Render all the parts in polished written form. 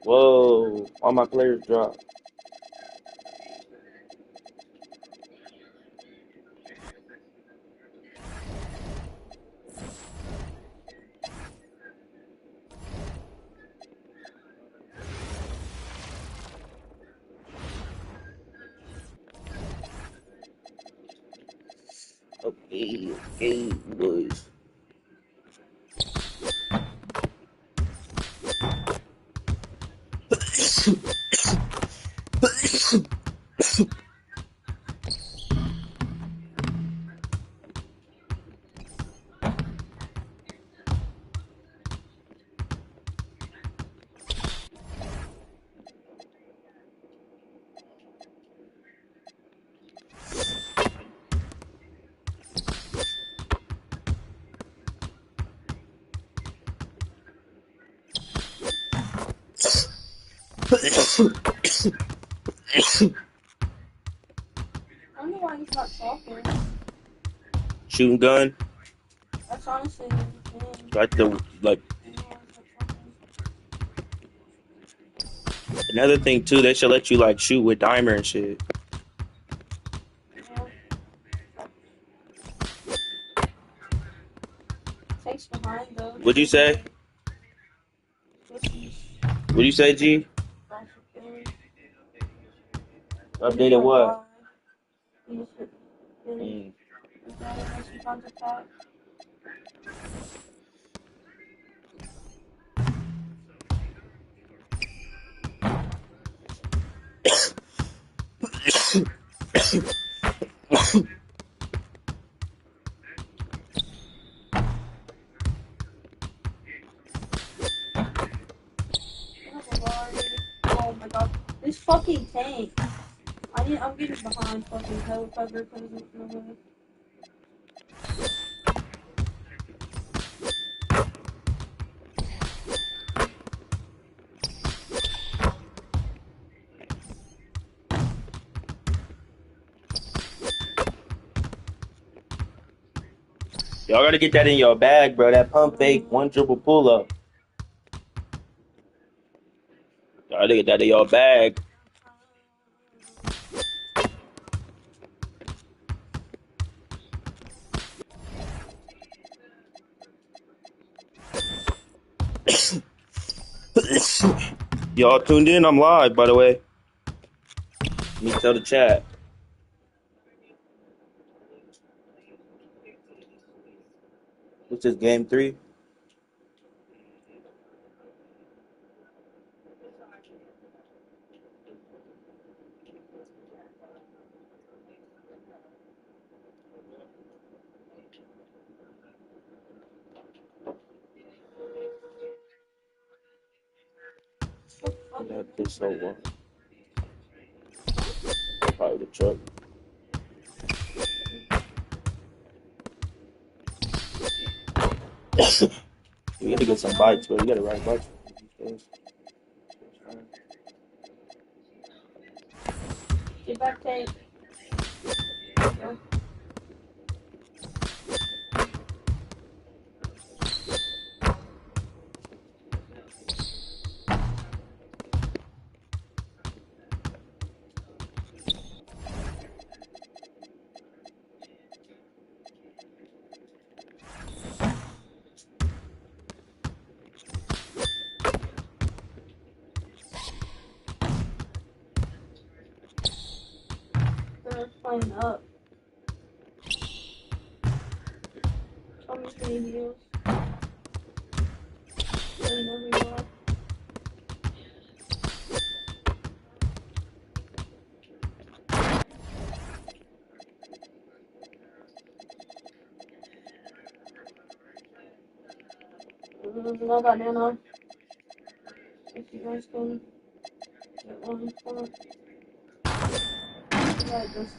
Whoa, all my players dropped. Okay, okay, boys. I don't know why he's not talking. Shooting gun. That's honestly the thing. Like the like I don't know why he's not talking. another thing too. They should let you like shoot with dimer and shit. Yeah. Takes behind though. What'd you say? Pussies. What'd you say, G? Gossip Billy. And then Updated my what? guy. He's Billy. Mm. His guy that makes me contact that. Oh my god. This fucking tank. I'm getting behind fucking hell cover because of the Y'all gotta get that in your bag, bro. That pump fake one triple pull up. Y'all gotta get that in your bag. Y'all tuned in? I'm live, by the way. Let me tell the chat. What's this, game 3? Got this over. Probably the truck. You gotta get some bikes, bro. You gotta ride bikes. get back tank. They're playing up. I'm just gonna heals. They know who you are. I got nano. If you guys can get one for it. Yeah, just.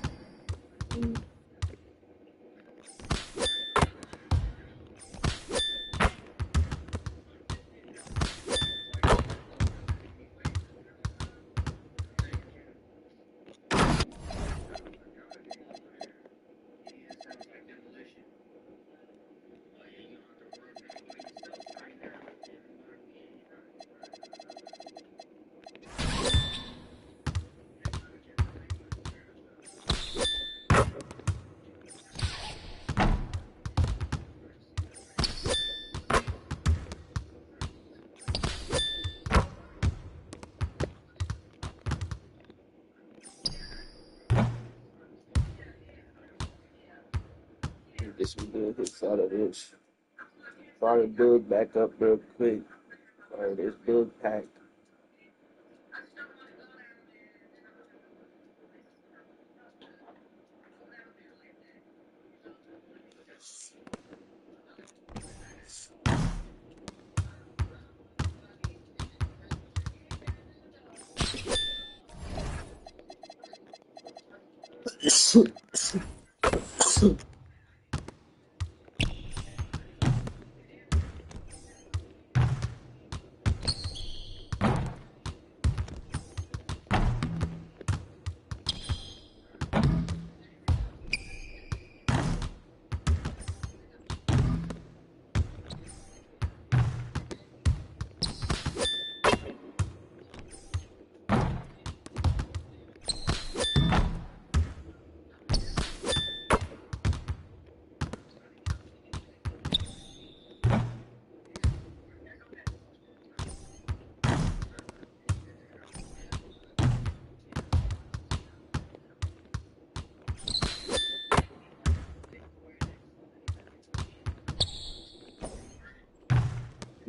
Get some good hits out of this. Fire the bug back up real quick. Fire this bug pack.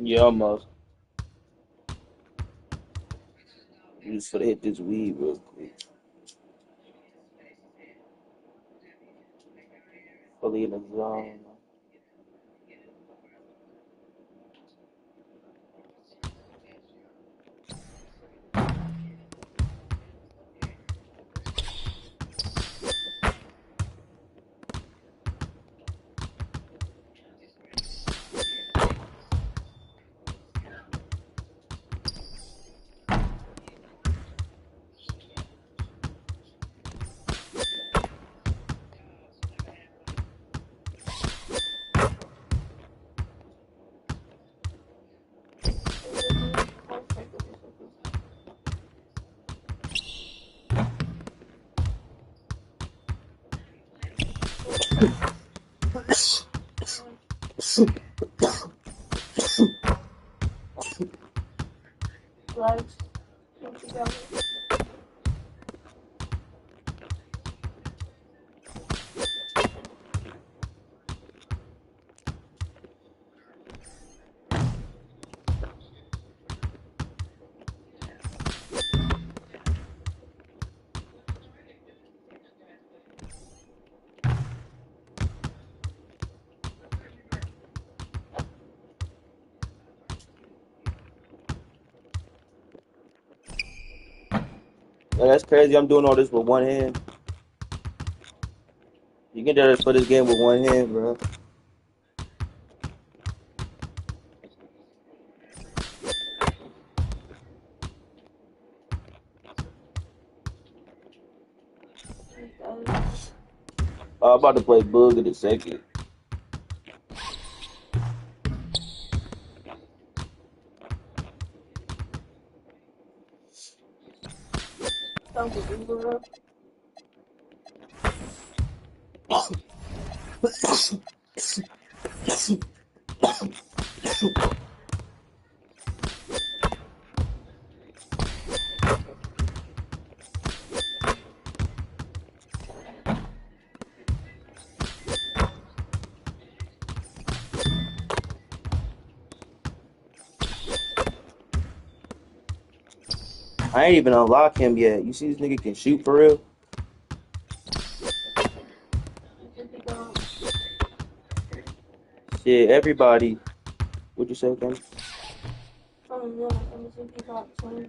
Yeah, almost. You just gotta hit this weed real quick. Fully in the zone. Legs. Don't you got me? Yeah, that's crazy. I'm doing all this with one hand. You can just play this game with one hand, bro. I'm about to play Bug in a second. Don't get me, bro. I ain't even unlock him yet. You see this nigga can shoot for real? Shit, everybody. What you say, Kenny? Oh no, I'm a simply got 20.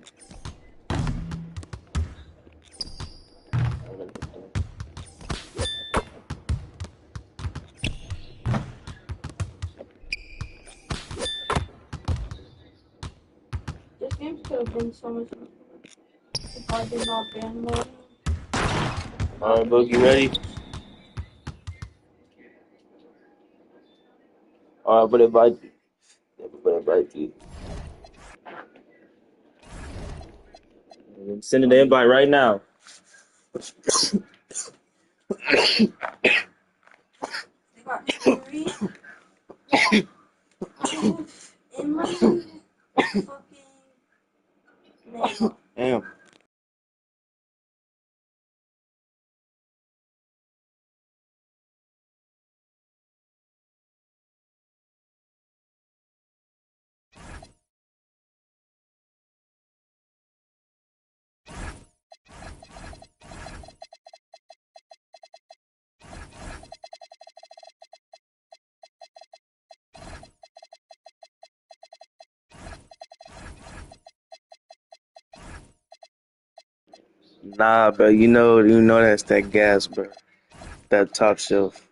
This game could have been so much if I did not ban mode. Alright, Bug, you ready? Alright, but invite you. But invite you. I'm sending the invite right now. They got 3 in my fucking name. Damn. Nah, bro, you know that's that gas, bro. That top shelf.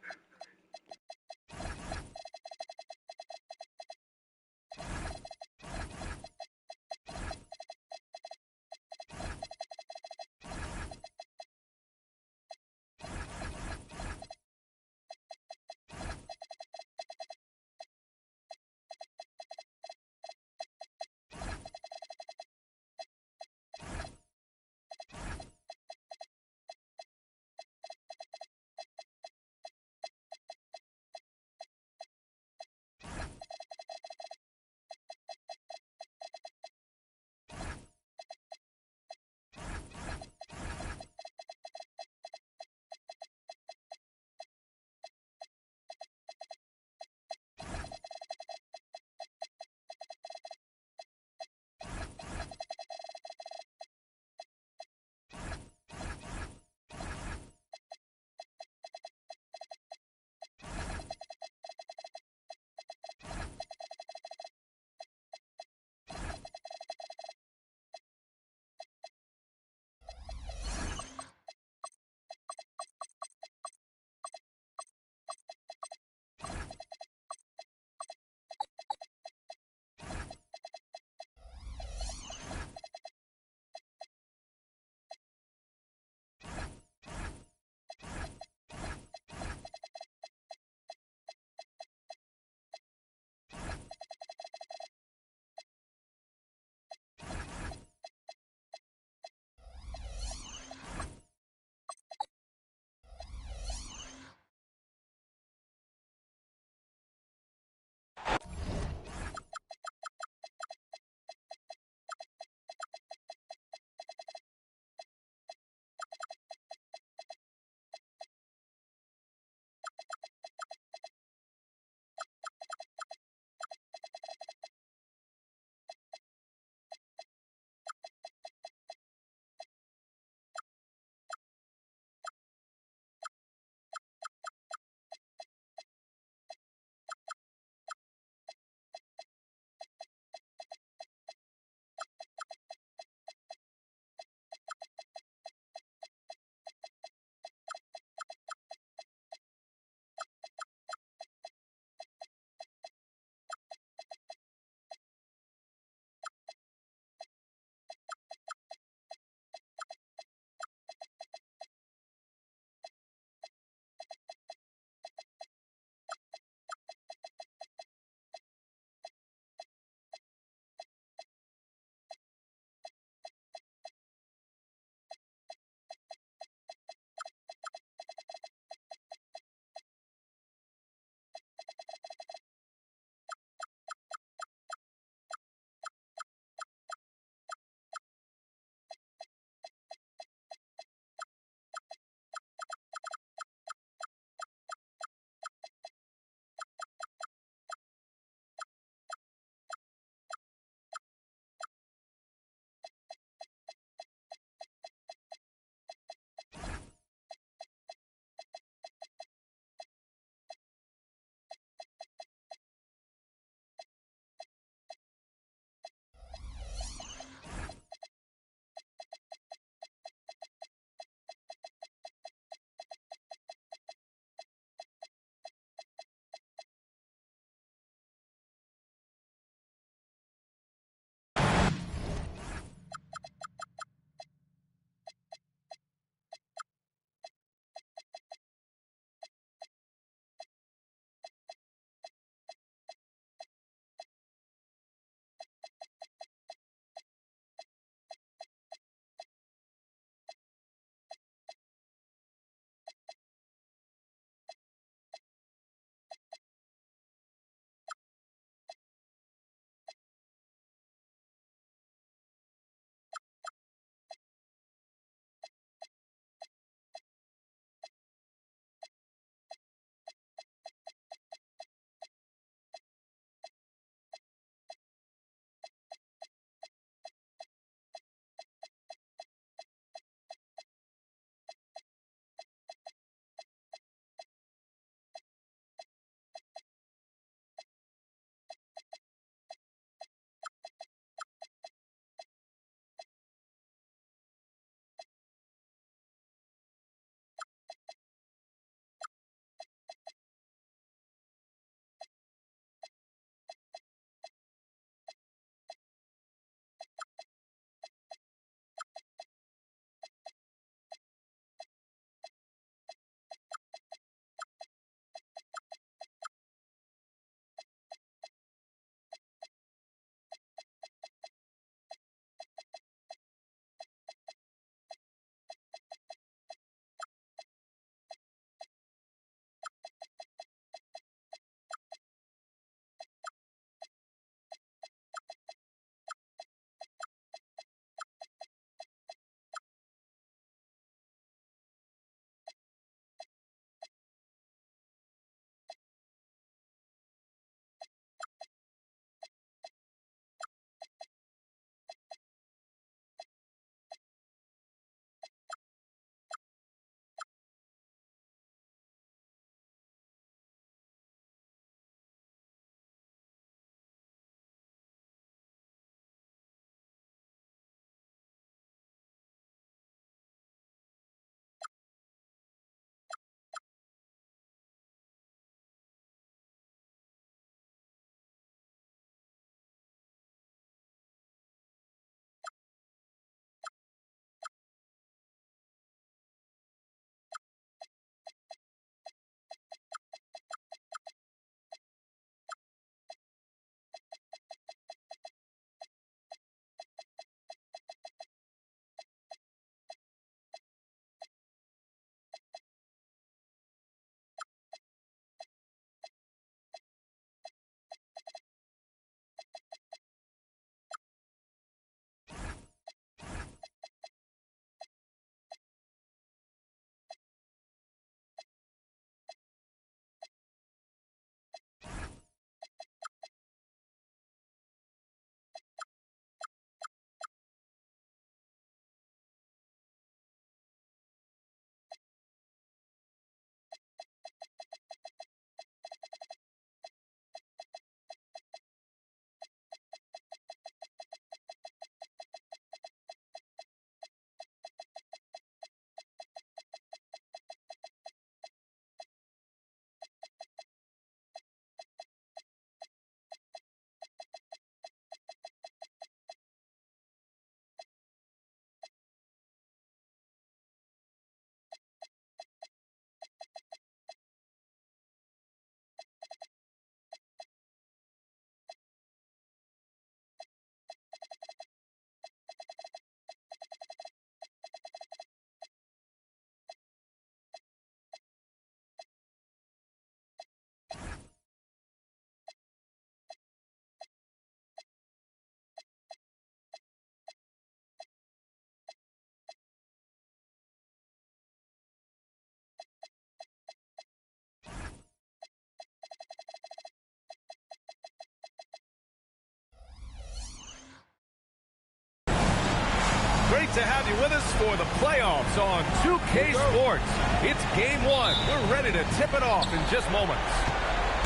Great to have you with us for the playoffs on 2K Sports. It's game one. We're ready to tip it off in just moments.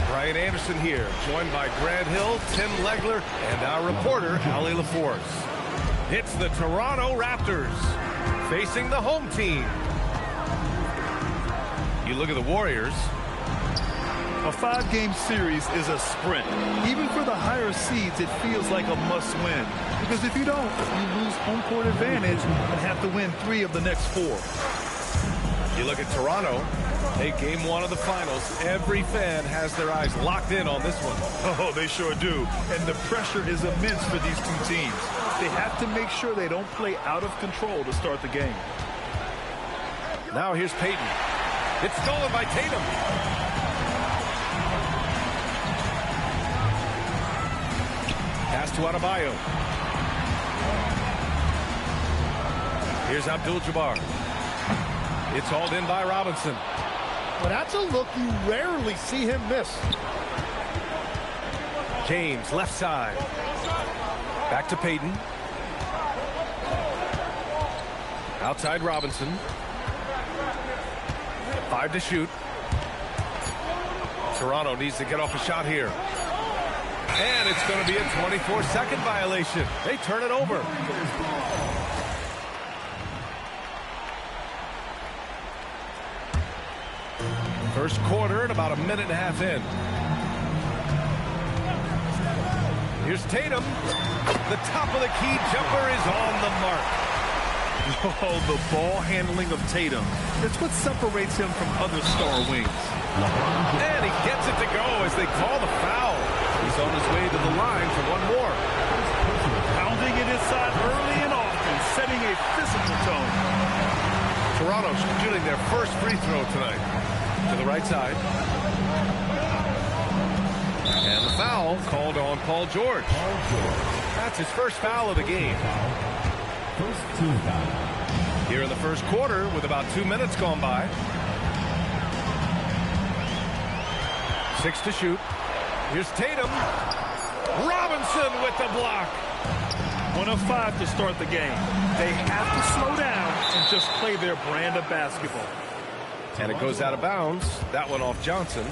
Brian Anderson here, joined by Grant Hill, Tim Legler, and our reporter, Ali LaForce. It's the Toronto Raptors facing the home team. You look at the Warriors. A 5-game series is a sprint. Even for the higher seeds, it feels like a must-win. Because if you don't, you lose home court advantage and have to win 3 of the next 4. You look at Toronto. Hey, game one of the finals. Every fan has their eyes locked in on this one. Oh, they sure do. And the pressure is immense for these two teams. They have to make sure they don't play out of control to start the game. Now here's Payton. It's stolen by Tatum. Pass to Adebayo. Here's Abdul-Jabbar. It's hauled in by Robinson. Well, that's a look you rarely see him miss. James, left side. Back to Payton. Outside Robinson. 5 to shoot. Toronto needs to get off a shot here. And it's going to be a 24-second violation. They turn it over. First quarter and about a minute and a half in. Here's Tatum. The top of the key jumper is on the mark. Oh, the ball handling of Tatum. That's what separates him from other star wings. And he gets it to go as they call the foul. He's on his way to the line for one more. Pounding it inside early and often, setting a physical tone. Toronto shooting their first free throw tonight. To the right side. And the foul called on Paul George. That's his first foul of the game. Here in the first quarter with about 2 minutes gone by. 6 to shoot. Here's Tatum. Robinson with the block. 1 of 5 to start the game. They have to slow down and just play their brand of basketball. And it goes out of bounds. That one off Johnson.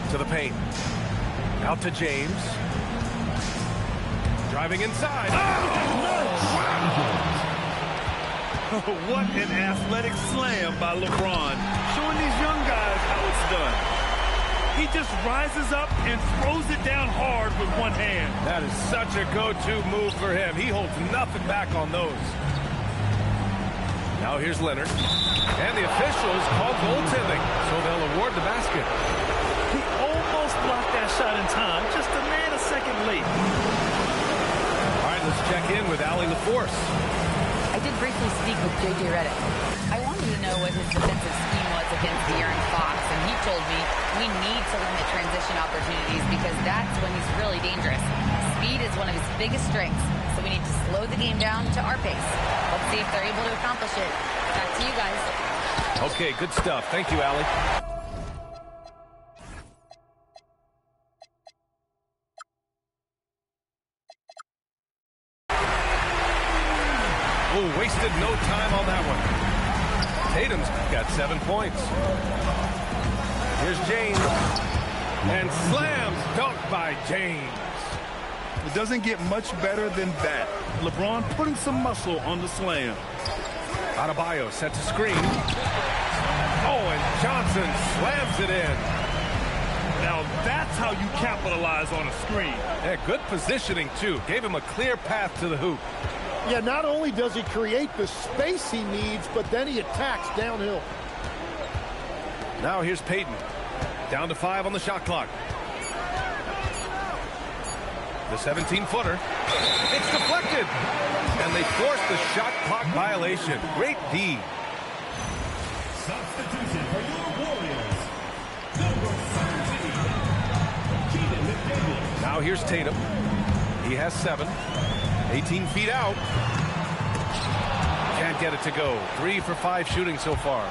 To the paint. Out to James. Driving inside. Oh, what an athletic slam by LeBron. Showing these young guys how it's done. He just rises up and throws it down hard with one hand. That is such a go-to move for him. He holds nothing back on those. Now here's Leonard. And the officials call goaltending, so they'll award the basket. He almost blocked that shot in time, just a man a second late. All right, let's check in with Ali LaForce. I did briefly speak with J.J. Redick. I wanted to know what his defensive scheme was against De'Aaron Fox, and he told me we need to limit transition opportunities because that's when he's really dangerous. Speed is one of his biggest strengths, so we need to slow the game down to our pace. Let's see if they're able to accomplish it. Back to you guys. Okay, good stuff. Thank you, Ali. Oh, wasted no time on that one. Tatum's got 7 points. Here's James. And slams dunked by James. It doesn't get much better than that. LeBron putting some muscle on the slam. Adebayo set to screen. Oh, and Johnson slams it in. Now that's how you capitalize on a screen. Yeah, good positioning, too. Gave him a clear path to the hoop. Yeah, not only does he create the space he needs, but then he attacks downhill. Now here's Payton. Down to 5 on the shot clock. The 17-footer. It's deflected. And they force the shot clock violation. Great D. Substitution for your Warriors. Number 17. Keenan McDaniel. Now here's Tatum. He has 7. 18 feet out. Can't get it to go. 3 for 5 shooting so far.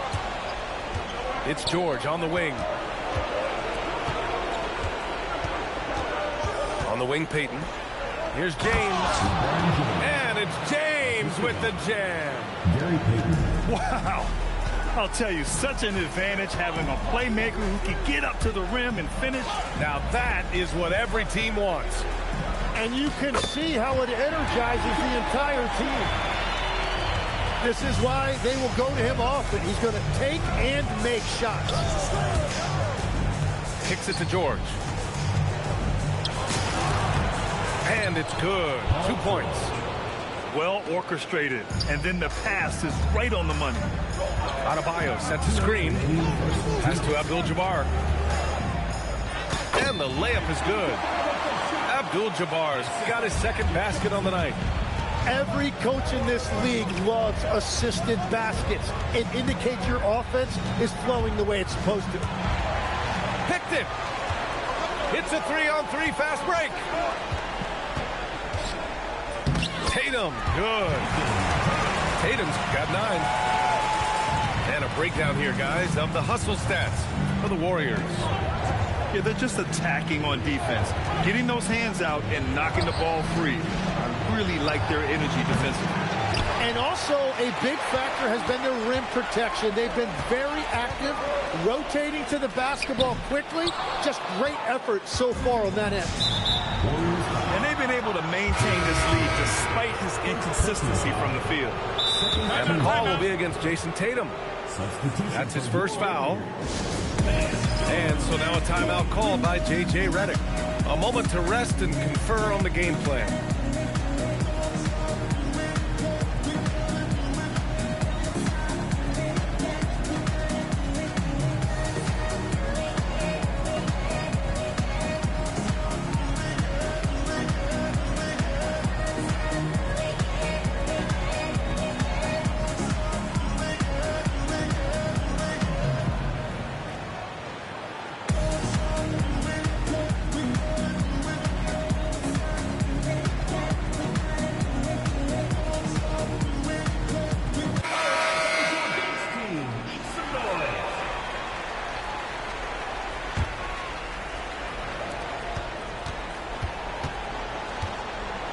It's George on the wing. On the wing, Peyton. Here's James. And it's James with the jam. Gary Payton. Wow. I'll tell you, such an advantage having a playmaker who can get up to the rim and finish. Now that is what every team wants. And you can see how it energizes the entire team. This is why they will go to him often. He's going to take and make shots. Kicks it to George. And it's good. 2 points. Well orchestrated. And then the pass is right on the money. Adebayo sets a screen. Pass to Abdul-Jabbar. And the layup is good. Abdul-Jabbar's got his second basket on the night. Every coach in this league loves assisted baskets. It indicates your offense is flowing the way it's supposed to. Picked it. It's a 3-on-3 fast break. Tatum, good. Tatum's got 9. And a breakdown here, guys, of the hustle stats for the Warriors. Yeah, they're just attacking on defense, getting those hands out and knocking the ball free. I really like their energy defensively. And also a big factor has been their rim protection. They've been very active, rotating to the basketball quickly. Just great effort so far on that end. And they've been able to maintain this lead despite his inconsistency from the field. And the call will be against Jason Tatum. That's his first foul. And so now a timeout called by J.J. Redick. A moment to rest and confer on the game plan.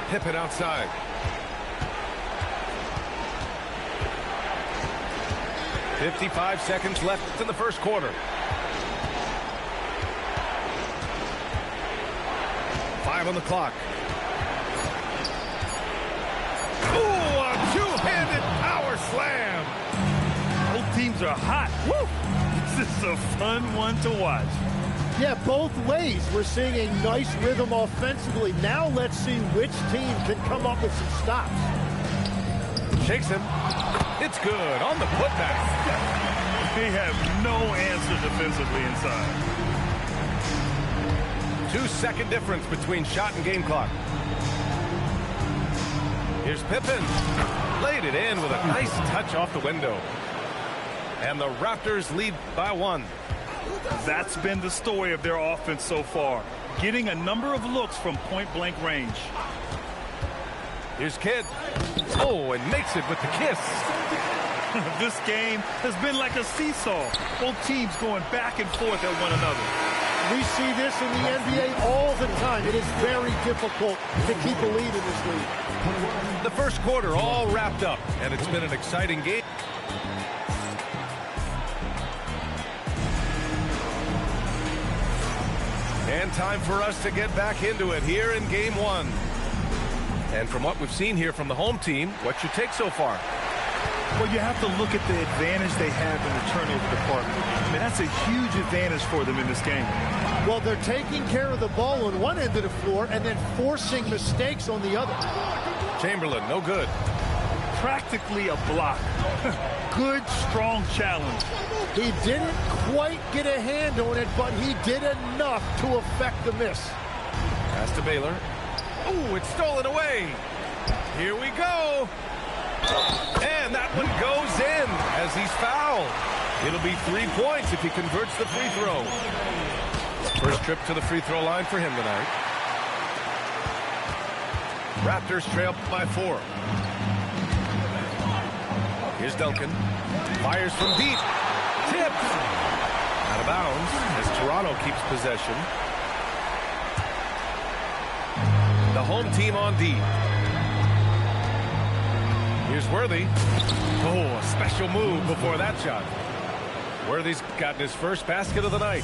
Pippen outside. .55 seconds left in the first quarter. 5 on the clock. Ooh, a two-handed power slam. Both teams are hot. Woo! This is a fun one to watch. Yeah, both ways. We're seeing a nice rhythm offensively. Now let's see which team can come up with some stops. Shakes him. It's good on the putback. They have no answer defensively inside. 2-second difference between shot and game clock. Here's Pippen. Laid it in with a nice touch off the window. And the Raptors lead by 1. That's been the story of their offense so far, getting a number of looks from point-blank range. Here's Kidd. Oh, and makes it with the kiss. This game has been like a seesaw, both teams going back and forth at one another. We see this in the NBA all the time. It is very difficult to keep a lead in this league. The first quarter all wrapped up, and it's been an exciting game. And time for us to get back into it here in game 1. And from what we've seen here from the home team, what's your take so far? Well, you have to look at the advantage they have in the turnover department. I mean, that's a huge advantage for them in this game. Well, they're taking care of the ball on one end of the floor and then forcing mistakes on the other. Chamberlain, no good. Practically a block. Good, strong challenge. He didn't quite get a hand on it, but he did enough to affect the miss. Pass to Baylor. Ooh, it's stolen away. Here we go. And that one goes in as he's fouled. It'll be 3 points if he converts the free throw. First trip to the free throw line for him tonight. Raptors trail by 4. Here's Duncan. Fires from deep. Tipped. Out of bounds as Toronto keeps possession. home team on D. Here's Worthy. Oh, a special move before that shot. Worthy's gotten his first basket of the night.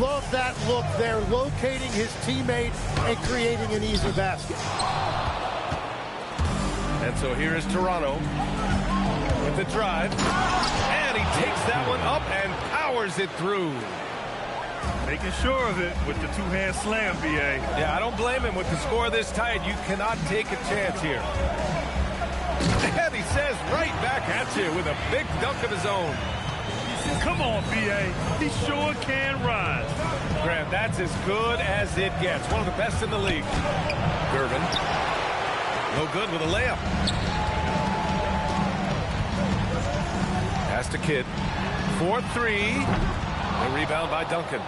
Love that look there, locating his teammate and creating an easy basket. And so here is Toronto with the drive. And he takes that one up and powers it through. Making sure of it with the two-hand slam, B.A. Yeah, I don't blame him. With the score this tight, you cannot take a chance here. And he says right back at you with a big dunk of his own. Come on, B.A. He sure can rise. Graham, that's as good as it gets. One of the best in the league. Gervin. No good with a layup. Pass to Kidd. 4-3. The rebound by Duncan.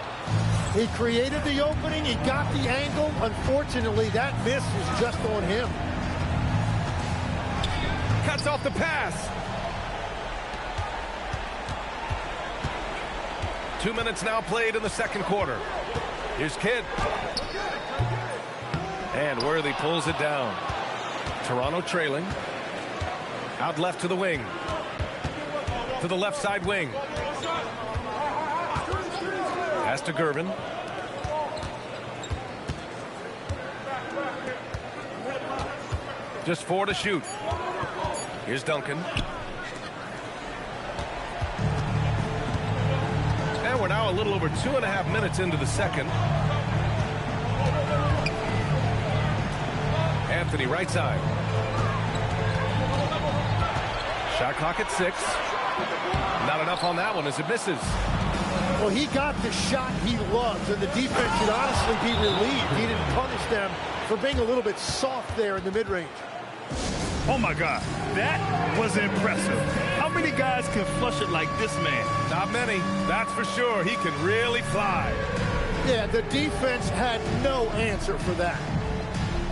He created the opening. He got the angle. Unfortunately, that miss is just on him. Cuts off the pass. 2 minutes now played in the second quarter. Here's Kidd. And Worthy pulls it down. Toronto trailing. Out left to the wing. To the left side wing. Pass to Gervin. Just 4 to shoot. Here's Duncan. And we're now a little over 2.5 minutes into the second. Anthony right side. Shot clock at 6. Not enough on that one as it misses. Well, he got the shot he loves, and the defense should honestly be relieved. He didn't punish them for being a little bit soft there in the mid-range. Oh, my God. That was impressive. How many guys can flush it like this man? Not many, that's for sure. He can really fly. Yeah, the defense had no answer for that.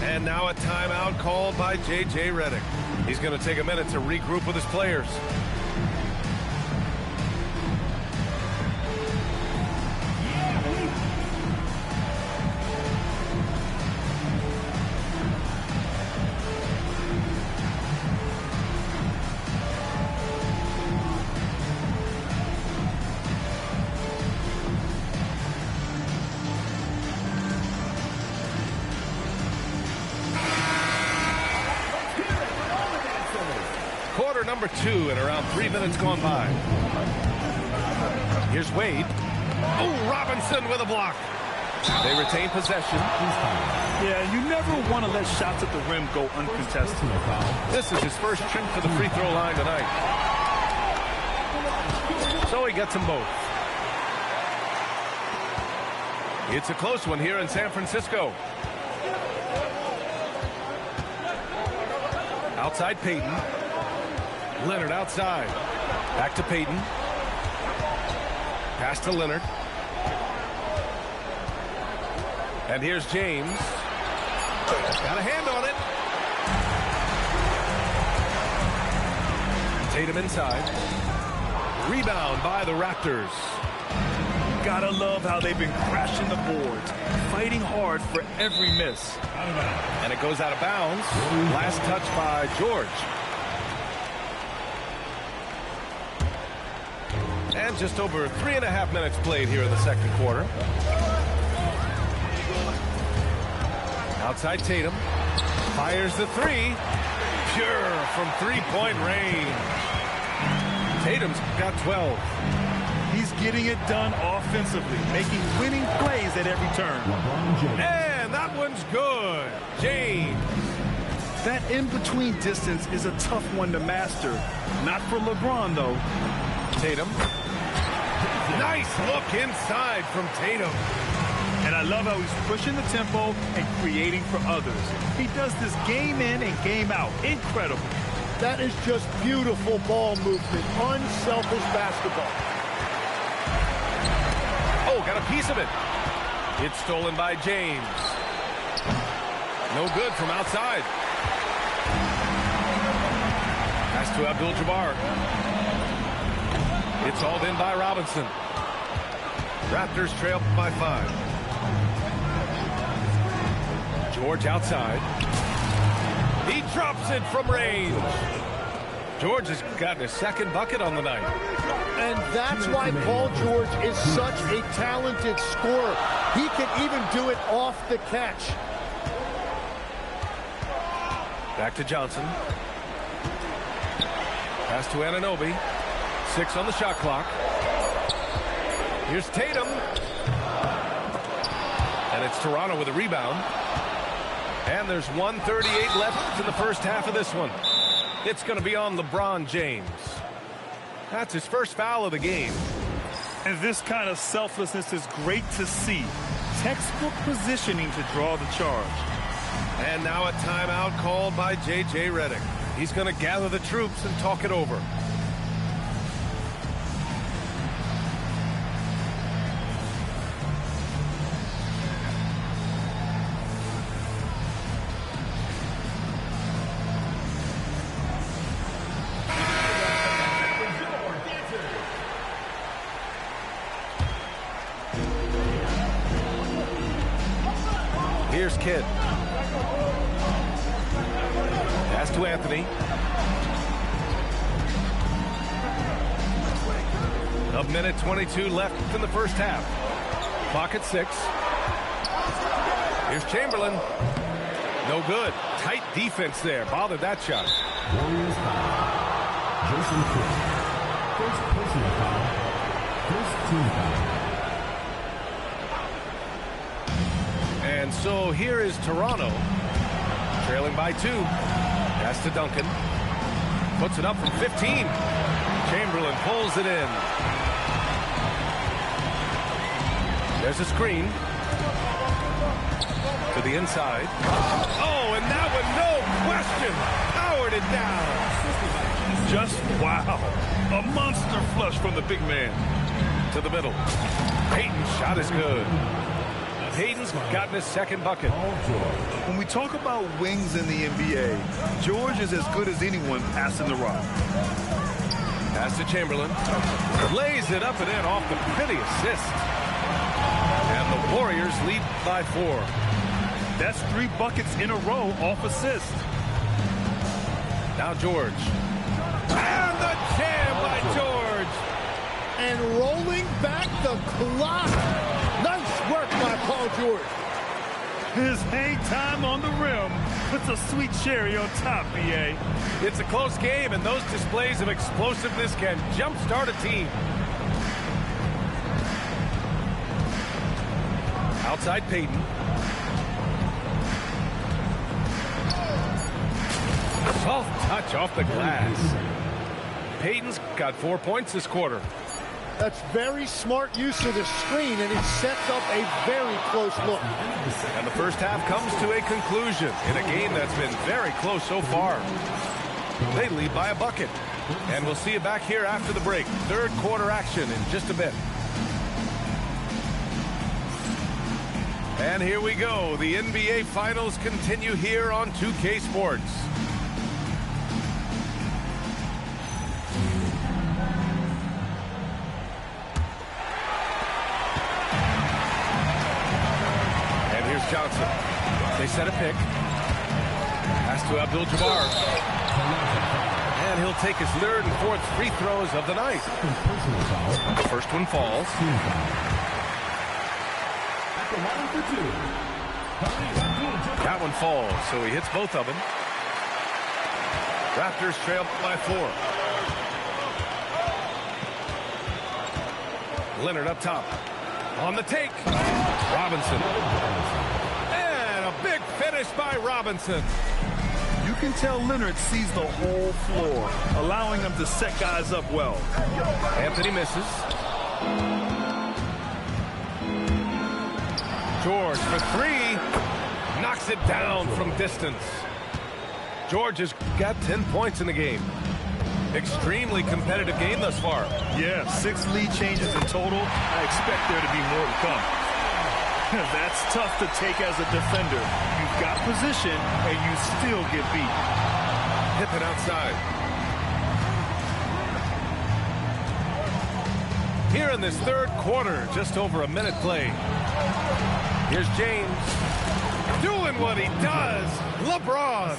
And now a timeout called by J.J. Redick. He's going to take a minute to regroup with his players. Quarter number 2 and around 3 minutes gone by. Here's Wade. Oh, Robinson with a block. They retain possession. Yeah, you never want to let shots at the rim go uncontested. This is his first trip to the free throw line tonight. So he gets them both. It's a close one here in San Francisco. Outside Payton. Leonard outside. Back to Payton. Pass to Leonard. And here's James. Got a hand on it. Tatum inside. Rebound by the Raptors. Gotta love how they've been crashing the boards, fighting hard for every miss. And it goes out of bounds. Last touch by George. And just over 3.5 minutes played here in the second quarter. Outside Tatum. Fires the 3. Pure from three-point range. Tatum's got 12. He's getting it done offensively, making winning plays at every turn. And that one's good. James. That in-between distance is a tough one to master. Not for LeBron, though. Tatum. Nice look inside from Tatum. And I love how he's pushing the tempo and creating for others. He does this game in and game out. Incredible. That is just beautiful ball movement. Unselfish basketball. Oh, got a piece of it. It's stolen by James. No good from outside. Pass to Abdul-Jabbar. It's hauled in by Robinson. Raptors trail by 5. George outside. He drops it from range. George has gotten his second bucket on the night. And that's why Paul George is such a talented scorer. He can even do it off the catch. Back to Johnson. Pass to Anunoby. 6 on the shot clock. Here's Tatum. And it's Toronto with a rebound. And there's 1:38 left in the first half of this one. It's going to be on LeBron James. That's his first foul of the game. And this kind of selflessness is great to see. Textbook positioning to draw the charge. And now a timeout called by J.J. Redick. He's going to gather the troops and talk it over. Here's Kidd. Pass to Anthony. A minute 22 left in the first half. Clock at 6. Here's Chamberlain. No good. Tight defense there. Bothered that shot. Warriors foul. Jason Kidd. First personal foul. First team foul. And so here is Toronto, trailing by 2. Pass to Duncan. Puts it up from 15. Chamberlain pulls it in. There's a screen. To the inside. Oh, and that one, no question, powered it down. Just wow. A monster flush from the big man. To the middle. Payton's shot is good. Payton's gotten his second bucket. When we talk about wings in the NBA, George is as good as anyone passing the rock. Pass to Chamberlain. Lays it up and in off the pretty assist. And the Warriors lead by 4. That's 3 buckets in a row off assist. Now George. And the jam by George. And rolling back the clock. Nice work by Paul George. His hang time on the rim puts a sweet cherry on top, B.A. It's a close game, and those displays of explosiveness can jumpstart a team. Outside Payton. Soft touch off the glass. Payton's got 4 points this quarter. That's very smart use of the screen, and it sets up a very close look. And the first half comes to a conclusion in a game that's been very close so far. They lead by a bucket. And we'll see you back here after the break. Third quarter action in just a bit. And here we go. The NBA Finals continue here on 2K Sports. Johnson. They set a pick. Pass to Abdul-Jabbar. And he'll take his third and fourth free throws of the night. The first one falls. That one falls, so he hits both of them. Raptors trail by 4. Leonard up top. On the take. Robinson. Big finish by Robinson. You can tell Leonard sees the whole floor, allowing him to set guys up well. Anthony misses. George for 3. Knocks it down from distance. George has got 10 points in the game. Extremely competitive game thus far. Yeah, 6 lead changes in total. I expect there to be more to come. That's tough to take as a defender. You've got position, and you still get beat. Pippen outside. Here in this third quarter, just over a minute played. Here's James. Doing what he does. LeBron.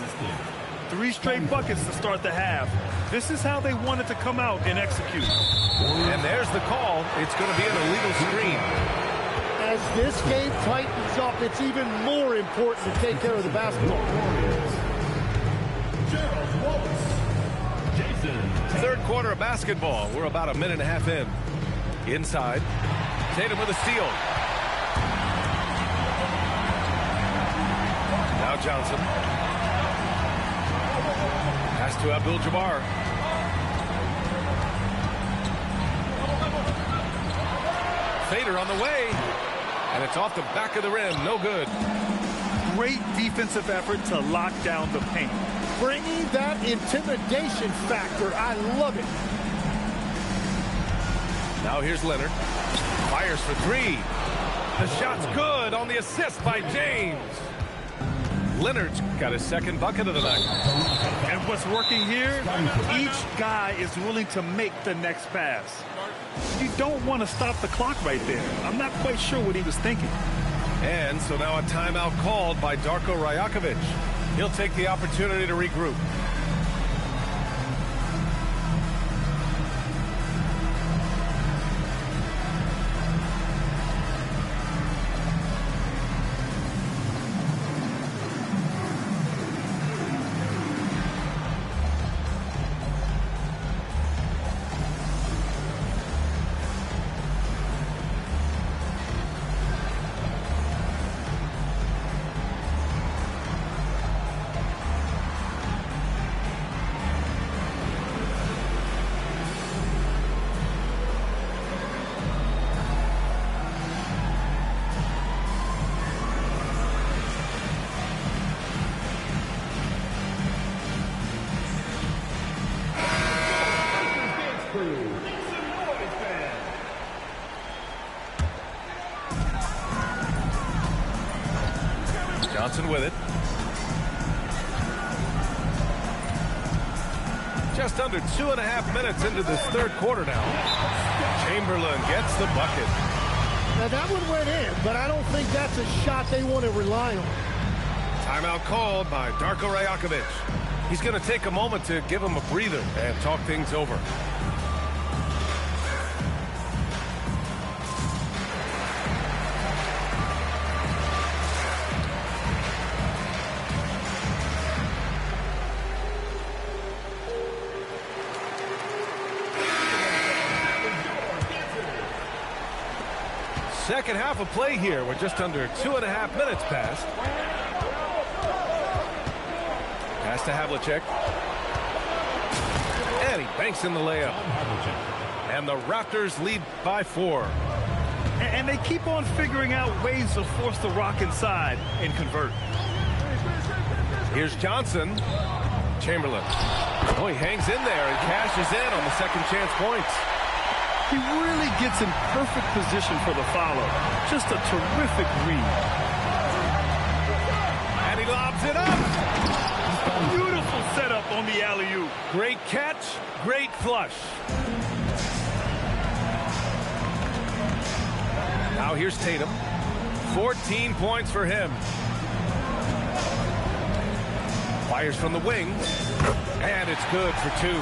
3 straight buckets to start the half. This is how they wanted to come out and execute. And there's the call. It's going to be an illegal screen. As this game tightens up, it's even more important to take care of the basketball. Gerald Wallace. Jason. Third quarter of basketball. We're about a minute and a half in. Inside. Tatum with a steal. Now Johnson. Pass to Abdul-Jabbar. Fader on the way. And it's off the back of the rim. No good. Great defensive effort to lock down the paint. Bringing that intimidation factor. I love it. Now here's Leonard. Fires for 3. The shot's good on the assist by James. Leonard's got his second bucket of the night. And what's working here, each guy is willing to make the next pass. You don't want to stop the clock right there. I'm not quite sure what he was thinking. And so now a timeout called by Darko Rajakovic. He'll take the opportunity to regroup. Johnson with it. Just under 2.5 minutes into this third quarter now. Chamberlain gets the bucket. Now that one went in, but I don't think that's a shot they want to rely on. Timeout called by Darko Rajakovic. He's going to take a moment to give him a breather and talk things over. Second half of play here. We're just under 2.5 minutes past. Pass to Havlicek. And he banks in the layup. And the Raptors lead by 4. And they keep on figuring out ways to force the rock inside and convert. Here's Johnson. Chamberlain. Oh, he hangs in there and cashes in on the second chance points. He really gets in perfect position for the follow. Just a terrific read. And he lobs it up. Beautiful setup on the alley-oop. Great catch, great flush. Now here's Tatum. 14 points for him. Fires from the wing. And it's good for 2.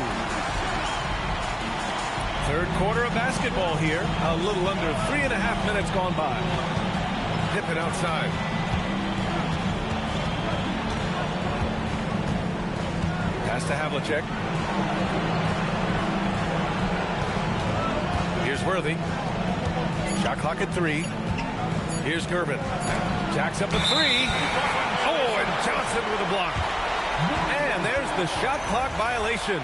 Third quarter of basketball here. A little under 3.5 minutes gone by. Pippen outside. Pass to Havlicek. Here's Worthy. Shot clock at 3. Here's Gervin. Jacks up a 3. Oh, and Johnson with a block. And there's the shot clock violation.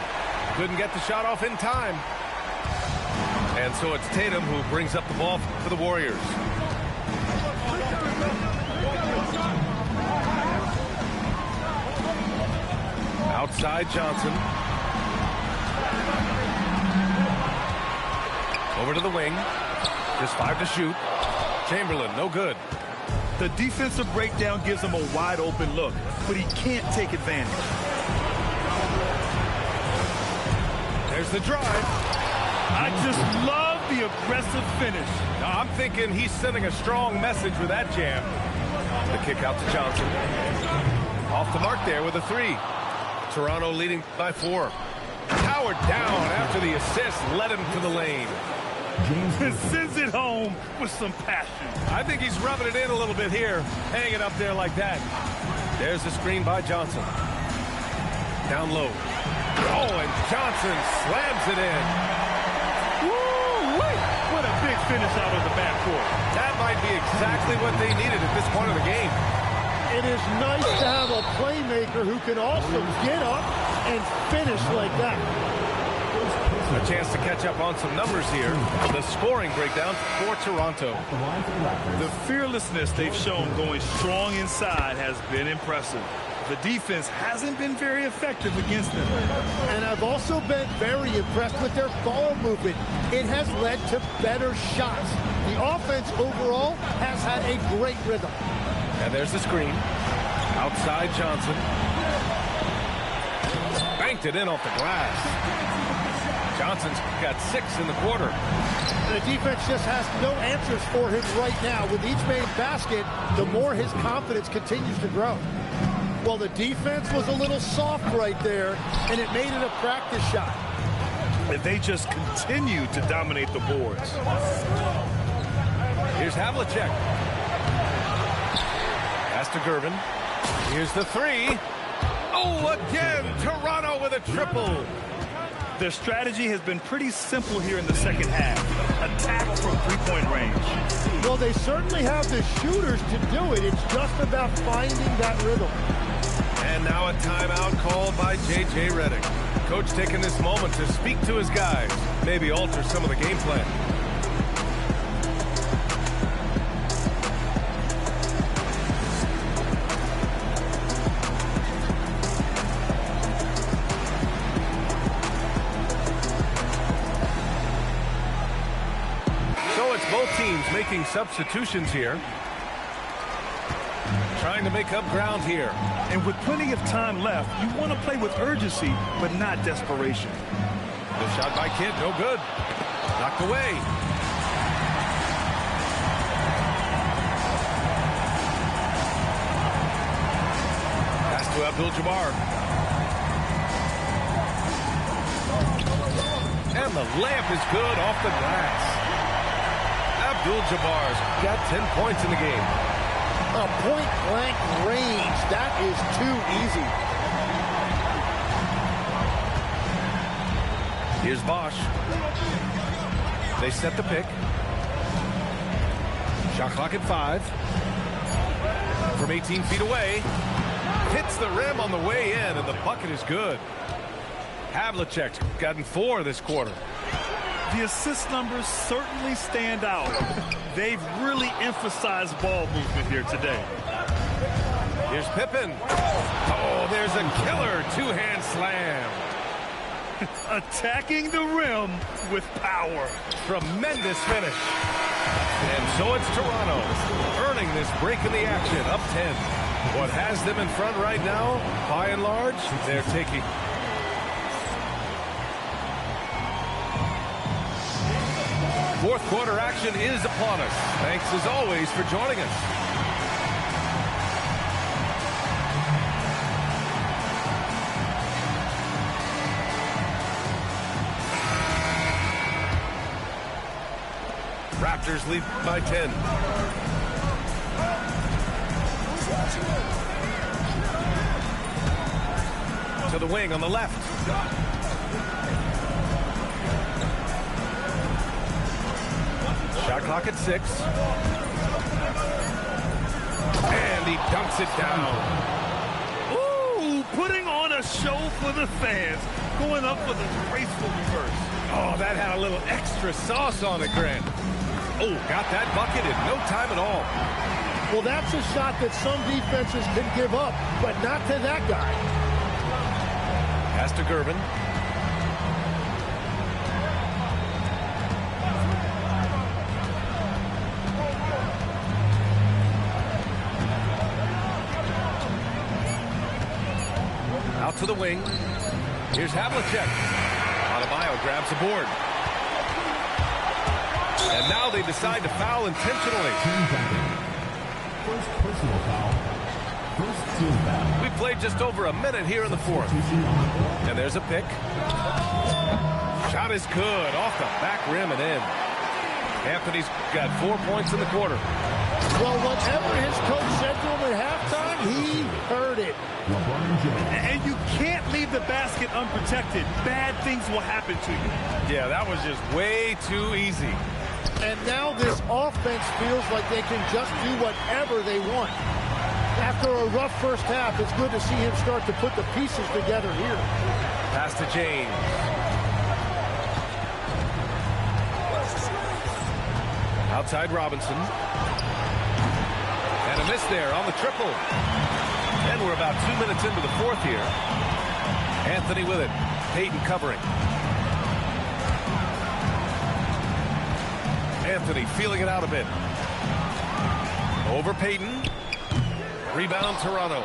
Couldn't get the shot off in time. And so it's Tatum who brings up the ball for the Warriors. Outside Johnson. Over to the wing. Just 5 to shoot. Chamberlain, no good. The defensive breakdown gives him a wide open look, but he can't take advantage. There's the drive. I just love the aggressive finish. Now, I'm thinking he's sending a strong message with that jam. The kick out to Johnson. Off the mark there with a 3. Toronto leading by 4. Powered down after the assist, led him to the lane. And sends it home with some passion. I think he's rubbing it in a little bit here, hanging up there like that. There's the screen by Johnson. Down low. Oh, and Johnson slams it in. Woo-wee! What a big finish out of the backcourt. That might be exactly what they needed at this point of the game. It is nice to have a playmaker who can also get up and finish like that. A chance to catch up on some numbers here. The scoring breakdown for Toronto. The fearlessness they've shown going strong inside has been impressive. The defense hasn't been very effective against them. And I've also been very impressed with their ball movement. It has led to better shots. The offense overall has had a great rhythm. And there's the screen. Outside Johnson. Banked it in off the glass. Johnson's got 6 in the quarter. The defense just has no answers for him right now. With each made basket, the more his confidence continues to grow. Well, the defense was a little soft right there, and it made it a practice shot. And they just continue to dominate the boards. Here's Havlicek. Pass to Gervin. Here's the 3. Oh, again, Toronto with a triple. Their strategy has been pretty simple here in the second half. Attack from three-point range. Well, they certainly have the shooters to do it. It's just about finding that rhythm. And now a timeout called by J.J. Redick. Coach taking this moment to speak to his guys, maybe alter some of the game plan. So it's both teams making substitutions here. Trying to make up ground here. And with plenty of time left, you want to play with urgency, but not desperation. The shot by Kidd, no good. Knocked away. Pass to Abdul-Jabbar. And the layup is good off the glass. Abdul-Jabbar's got 10 points in the game. A point-blank range. That is too easy. Here's Bosch. They set the pick. Shot clock at 5. From 18 feet away. Hits the rim on the way in, and the bucket is good. Havlicek's gotten 4 this quarter. The assist numbers certainly stand out. They've really emphasized ball movement here today. Here's Pippen. Oh, there's a killer two-hand slam. Attacking the rim with power. Tremendous finish. And so it's Toronto earning this break in the action, up 10. What has them in front right now, by and large, they're taking. Fourth quarter action is upon us. Thanks as always for joining us. Raptors lead by 10. To the wing on the left. Shot clock at 6. And he dunks it down. Ooh, putting on a show for the fans. Going up for the graceful reverse. Oh, that had a little extra sauce on it, Grant. Oh, got that bucket in no time at all. Well, that's a shot that some defenses can give up, but not to that guy. Pass to Gervin. Out to the wing. Here's Havlicek. Adebayo grabs the board. And now they decide to foul intentionally. personal foul. First team foul. We played just over a minute here in the fourth. And there's a pick. Shot is good off the back rim and in. Anthony's got 4 points in the quarter. Well, whatever his coach said to him at halftime, he heard it. And you can't leave the basket unprotected. Bad things will happen to you. Yeah, that was just way too easy. And now this offense feels like they can just do whatever they want. After a rough first half, it's good to see him start to put the pieces together here. Pass to James. Outside Robinson. And a miss there on the triple. And we're about 2 minutes into the fourth here. Anthony with it. Payton covering. Anthony feeling it out a bit. Over Payton. Rebound Toronto.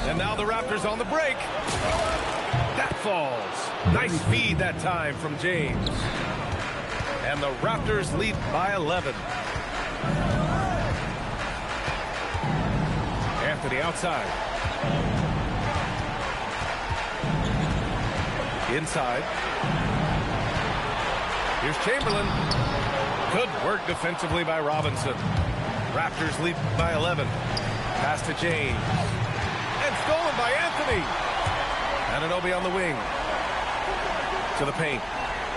And now the Raptors on the break. That falls. Nice feed that time from James. And the Raptors lead by 11. Anthony outside. Inside. Here's Chamberlain. Good work defensively by Robinson. Raptors lead by 11. Pass to James. And stolen by Anthony. Anunoby on the wing. To the paint.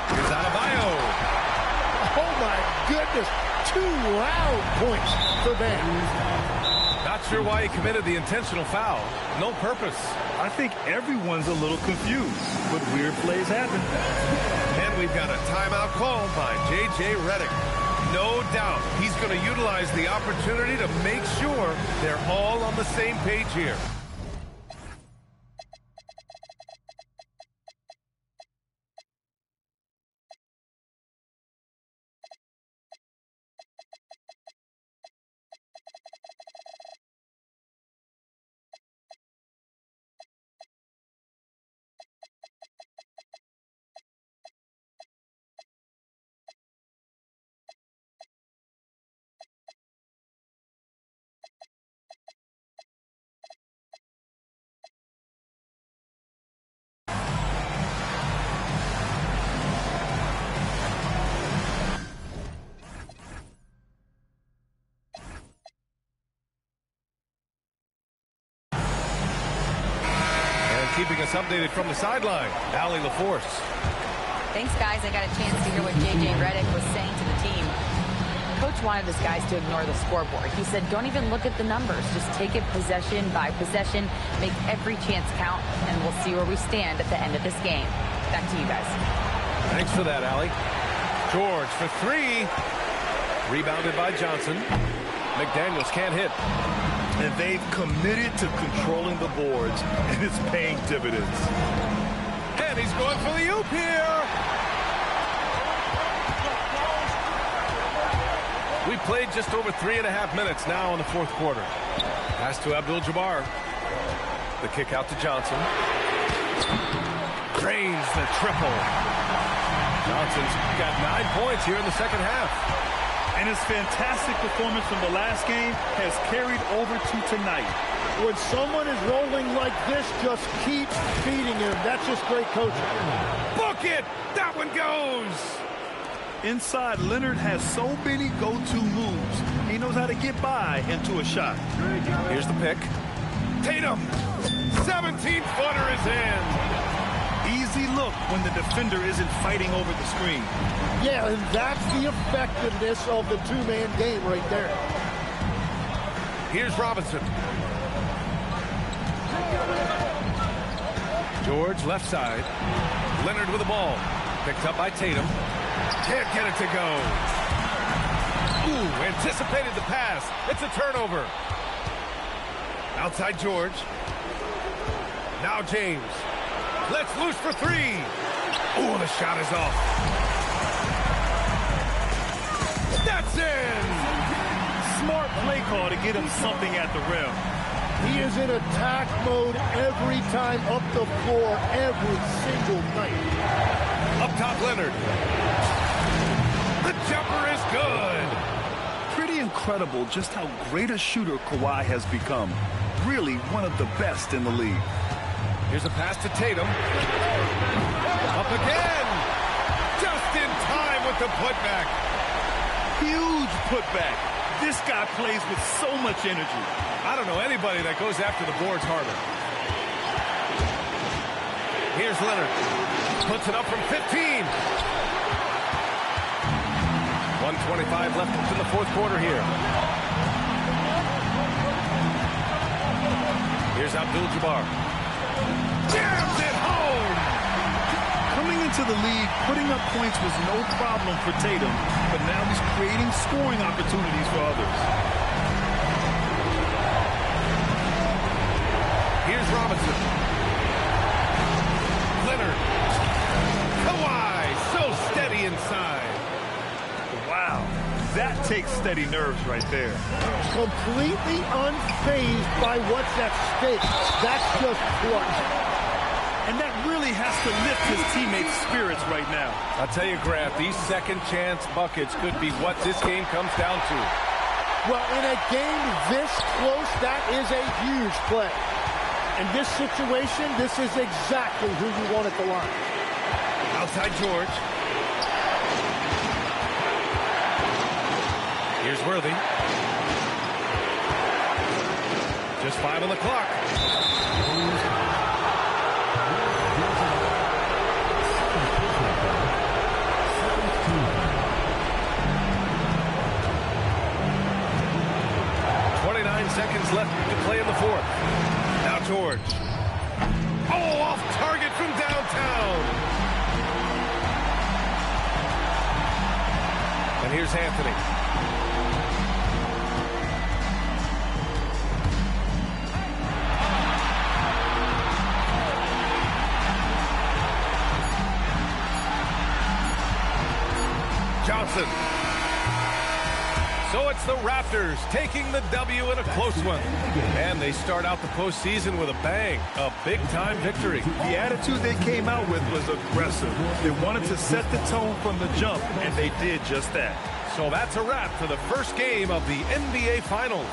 Here's Adebayo. Oh, my goodness. 2 loud points for Bam. Not sure why he committed the intentional foul. No purpose. I think everyone's a little confused, but weird plays happen. And we've got a timeout called by J.J. Redick. No doubt he's going to utilize the opportunity to make sure they're all on the same page here. Keeping us updated from the sideline, Allie LaForce. Thanks, guys. I got a chance to hear what J.J. Redick was saying to the team. Coach wanted his guys to ignore the scoreboard. He said, don't even look at the numbers. Just take it possession by possession, make every chance count, and we'll see where we stand at the end of this game. Back to you guys. Thanks for that, Allie. George for 3. Rebounded by Johnson. McDaniels can't hit. And they've committed to controlling the boards, and it's paying dividends. And he's going for the oop here. We played just over 3.5 minutes now in the fourth quarter. Pass to Abdul-Jabbar. The kick out to Johnson. Drains the triple. Johnson's got 9 points here in the second half. And his fantastic performance from the last game has carried over to tonight. When someone is rolling like this, just keep feeding him. That's just great coaching. Book it! That one goes! Inside, Leonard has so many go-to moves. He knows how to get by into a shot. Here's the pick. Tatum! 17-footer is in! Easy look when the defender isn't fighting over the screen. Yeah, and that's the effectiveness of the two-man game right there. Here's Robinson. George left side. Leonard with the ball. Picked up by Tatum. Can't get it to go. Ooh, anticipated the pass. It's a turnover. Outside George. Now James. Let's loose for 3. Ooh, the shot is off. That's in. Smart play call to get him something at the rim. He is in attack mode every time up the floor, every single night. Up top, Leonard. The jumper is good. Pretty incredible just how great a shooter Kawhi has become. Really one of the best in the league. Here's a pass to Tatum. Up again. Just in time with the putback. Huge putback. This guy plays with so much energy. I don't know anybody that goes after the boards harder. Here's Leonard. Puts it up from 15. 1:25 left in the fourth quarter here. Here's Abdul-Jabbar. Jams it home! Coming into the league, putting up points was no problem for Tatum, but now he's creating scoring opportunities for others. Here's Robinson. Leonard. Kawhi, so steady inside. Wow, that takes steady nerves right there. Completely unfazed by what's at stake. That's just clutch. And that really has to lift his teammates' spirits right now. I'll tell you, Grant, these second chance buckets could be what this game comes down to. Well, in a game this close, that is a huge play. In this situation, this is exactly who you want at the line. Outside George. Here's Worthy. Just 5 on the clock. Seconds left to play in the fourth. Now George. Oh, off target from downtown. And here's Anthony. Johnson. So it's the Raptors taking the W in a close one. And they start out the postseason with a bang, a big-time victory. The attitude they came out with was aggressive. They wanted to set the tone from the jump, and they did just that. So that's a wrap for the first game of the NBA Finals.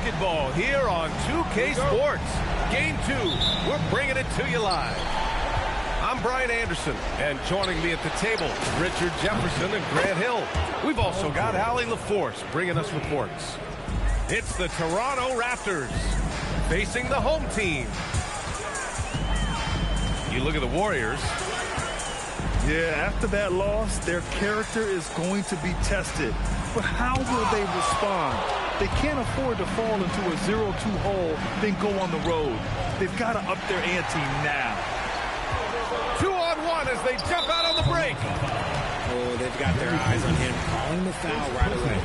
basketball here on 2K Sports. Game 2, we're bringing it to you live. I'm Brian Anderson, and joining me at the table, Richard Jefferson and Grant Hill. We've also got Allie LaForce bringing us reports. It's the Toronto Raptors facing the home team. You look at the Warriors. Yeah, after that loss, their character is going to be tested. But how will they respond? They can't afford to fall into a 0-2 hole, then go on the road. They've got to up their ante now. 2-on-1 as they jump out on the break. Oh, they've got their eyes on him, calling the foul right away.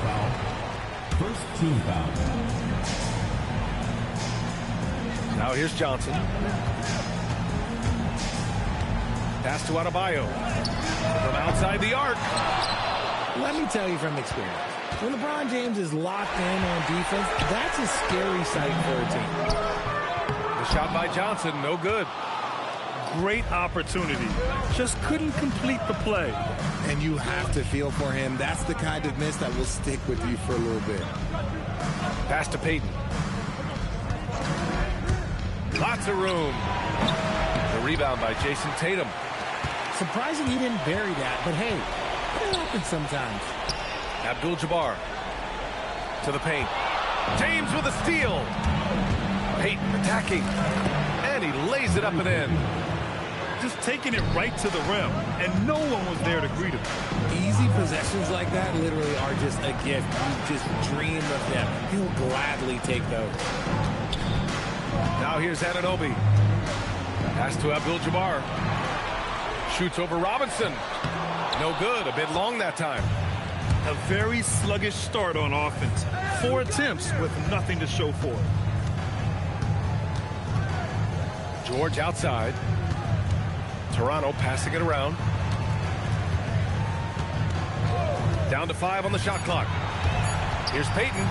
First team foul. Now here's Johnson. Pass to Adebayo. From outside the arc. Let me tell you from experience, when LeBron James is locked in on defense, that's a scary sight for a team. The shot by Johnson, no good. Great opportunity. Just couldn't complete the play. And you have to feel for him. That's the kind of miss that will stick with you for a little bit. Pass to Payton. Lots of room. The rebound by Jason Tatum. Surprising he didn't bury that, but hey, it happens sometimes. Abdul-Jabbar to the paint. James with a steal. Payton attacking. And he lays it up and in. Just taking it right to the rim, and no one was there to greet him. Easy possessions like that literally are just a gift. You just dream of them. He'll gladly take those. Now here's Anunoby. Pass to Abdul-Jabbar. Shoots over Robinson. No good. A bit long that time. A very sluggish start on offense. 4 attempts with nothing to show for it. George outside. Toronto passing it around. Down to 5 on the shot clock. Here's Payton.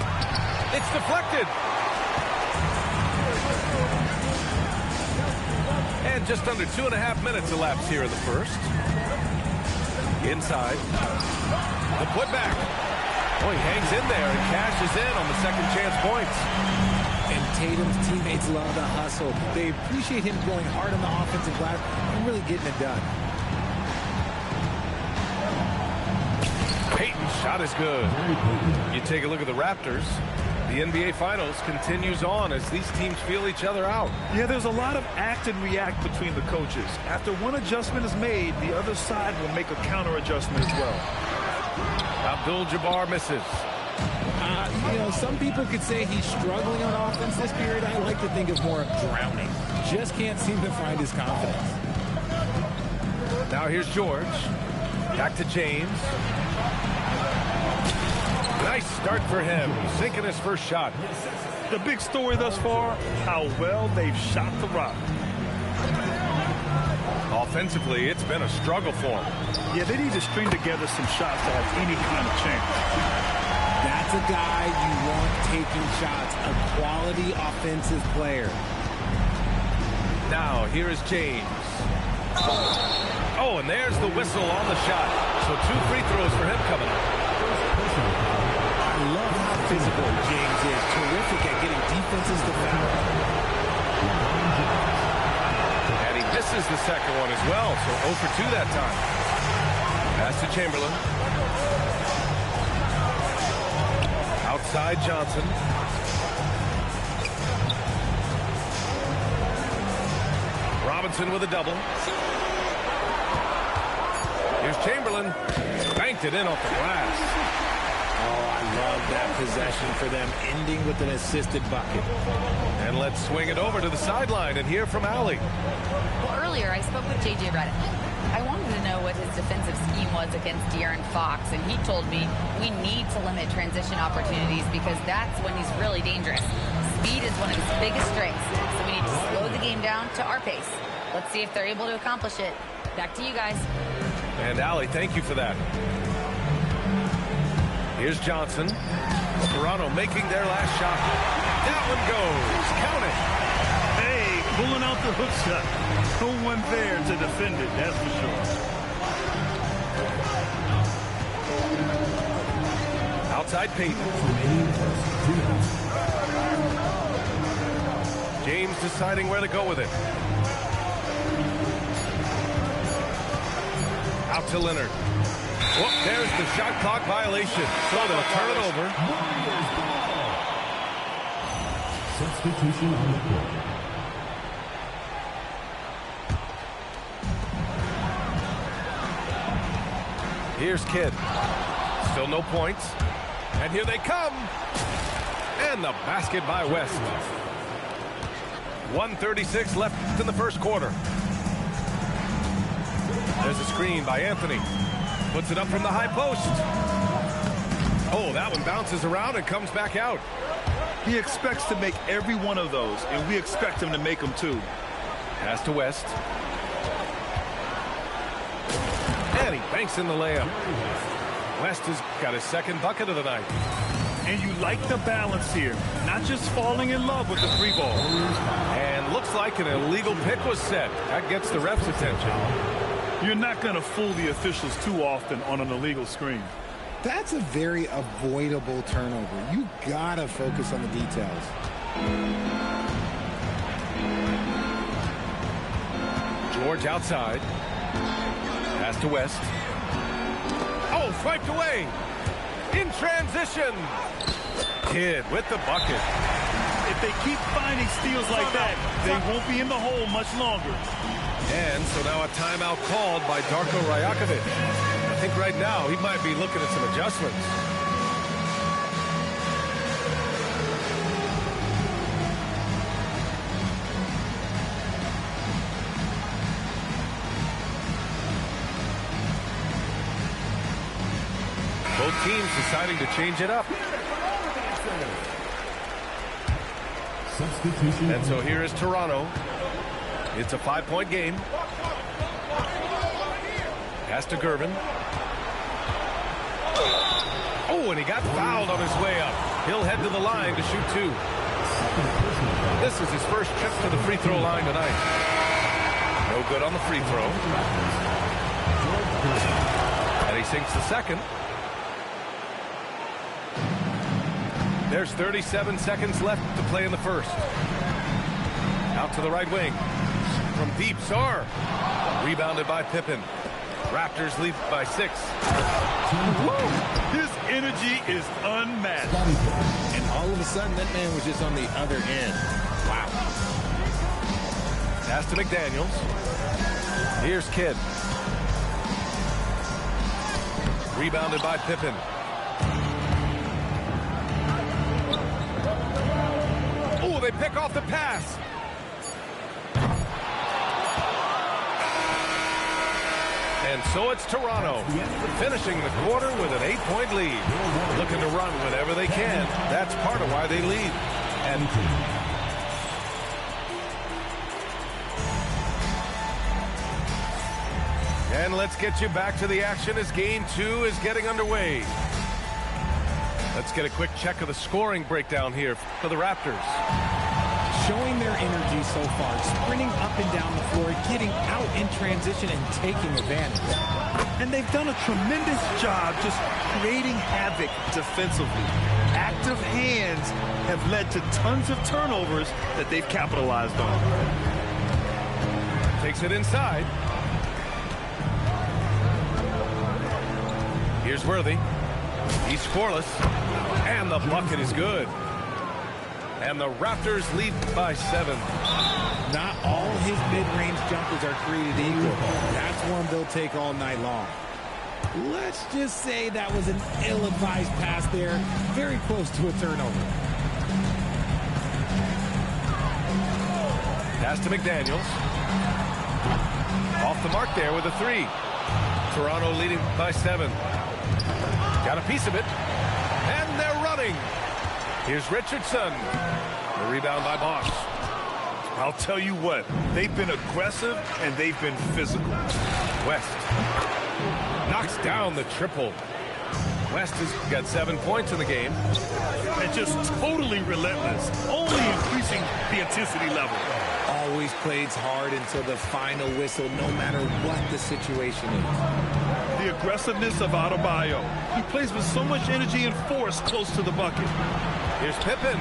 It's deflected. And just under 2.5 minutes elapsed here in the first. Inside. The putback. Oh, he hangs in there and cashes in on the second chance points. And Tatum's teammates love the hustle. They appreciate him going hard on the offensive glass and really getting it done. Payton's shot is good. You take a look at the Raptors. The NBA Finals continues on as these teams feel each other out. Yeah, there's a lot of act and react between the coaches. After one adjustment is made, the other side will make a counter adjustment as well. Abdul-Jabbar misses. You know, some people could say he's struggling on offense this period. I like to think of more of drowning. Just can't seem to find his confidence. Now here's George. Back to James. Nice start for him. Sinking his first shot. The big story thus far, how well they've shot the rock. Offensively, it's been a struggle for him. Yeah, they need to string together some shots to have any kind of chance. That's a guy you want taking shots, a quality offensive player. Now, here is James. Oh, and there's the whistle on the shot. So 2 free throws for him coming up. I love how physical James is. Terrific at getting defenses to foul. And he misses the second one as well, so 0 for 2 that time. Pass to Chamberlain. Outside Johnson. Robinson with a double. Here's Chamberlain. Banked it in off the glass. Oh, I love that possession for them, ending with an assisted bucket. And let's swing it over to the sideline and hear from Allie. Well, earlier I spoke with J.J. Redick. I wanted to know what his defensive scheme was against De'Aaron Fox, and he told me we need to limit transition opportunities because that's when he's really dangerous. Speed is one of his biggest strengths, so we need to slow the game down to our pace. Let's see if they're able to accomplish it. Back to you guys. And Allie, thank you for that. Here's Johnson. Toronto making their last shot. That one goes. Count it. Hey, pulling out the hook shot. No one there to defend it, that's for sure. Outside Payton. James deciding where to go with it. Out to Leonard. Whoop, there's the shot clock violation. So they'll turn it over. Substitution on the court. Here's Kidd. Still no points. And here they come. And the basket by West. 1:36 left in the first quarter. There's a screen by Anthony. Puts it up from the high post. Oh, that one bounces around and comes back out. He expects to make every one of those, and we expect him to make them too. Pass to West. And he banks in the layup. West has got his second bucket of the night. And you like the balance here, not just falling in love with the free ball. And looks like an illegal pick was set. That gets the ref's attention. You're not going to fool the officials too often on an illegal screen. That's a very avoidable turnover. You gotta focus on the details. George outside. Pass to West. Oh, swiped away. In transition. Kidd with the bucket. If they keep finding steals like that, they won't be in the hole much longer. And so now a timeout called by Darko Rajakovic. I think right now he might be looking at some adjustments. Both teams deciding to change it up. Substitution. And so here is Toronto. It's a 5-point game. Pass to Gervin. Oh, and he got fouled on his way up. He'll head to the line to shoot two. This is his first trip to the free throw line tonight. No good on the free throw. And he sinks the second. There's 37 seconds left to play in the first. Out to the right wing. From deep, Sarr. Rebounded by Pippen. Raptors lead by 6. His energy is unmatched. And all of a sudden, that man was just on the other end. Wow. Pass to McDaniels. Here's Kidd. Rebounded by Pippen. Oh, they pick off the pass. And so it's Toronto finishing the quarter with an 8-point lead. Looking to run whenever they can. That's part of why they lead. And let's get you back to the action as game 2 is getting underway. Let's get a quick check of the scoring breakdown here for the Raptors. Showing their energy so far, sprinting up and down the floor, getting out in transition and taking advantage. And they've done a tremendous job just creating havoc defensively. Active hands have led to tons of turnovers that they've capitalized on. Takes it inside. Here's Worthy. He's scoreless. And the bucket is good. And the Raptors lead by 7. Not all his mid-range jumpers are created equal. That's one they'll take all night long. Let's just say that was an ill-advised pass there. Very close to a turnover. Pass to McDaniels. Off the mark there with a 3. Toronto leading by 7. Got a piece of it. And they're running. Here's Richardson. The rebound by Bosch. I'll tell you what, they've been aggressive and they've been physical. West knocks down the triple. West has got 7 points in the game. And just totally relentless, only increasing the intensity level. always plays hard until the final whistle, no matter what the situation is. The aggressiveness of Adebayo. He plays with so much energy and force close to the bucket. Here's Pippen.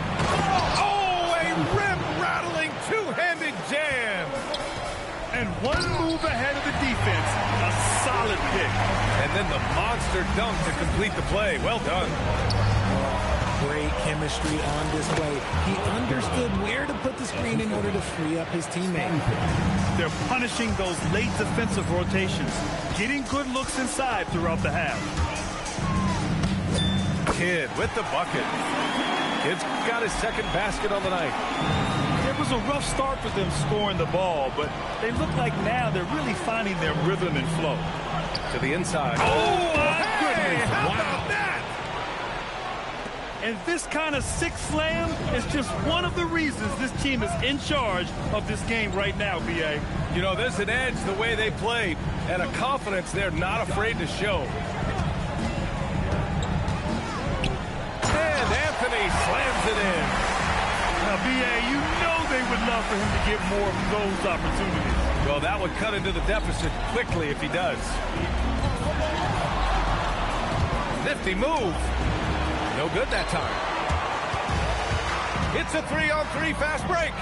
Oh, a rim-rattling two-handed jam. And one move ahead of the defense, a solid pick. And then the monster dunk to complete the play. Well done. Great chemistry on display. He understood where to put the screen in order to free up his teammate. They're punishing those late defensive rotations, getting good looks inside throughout the half. Kidd with the bucket. Kidd's got his second basket on the night. It was a rough start for them scoring the ball, but they look like now they're really finding their rhythm and flow. To the inside. Oh, my Hey, goodness. how Wow. about that? And this kind of six slam is just one of the reasons this team is in charge of this game right now, B.A. You know, there's an edge the way they play and a confidence they're not afraid to show. And Anthony slams it in. Now, B.A., you know they would love for him to get more of those opportunities. Well, that would cut into the deficit quickly if he does. Nifty move. No good that time. It's a 3-on-3 fast break.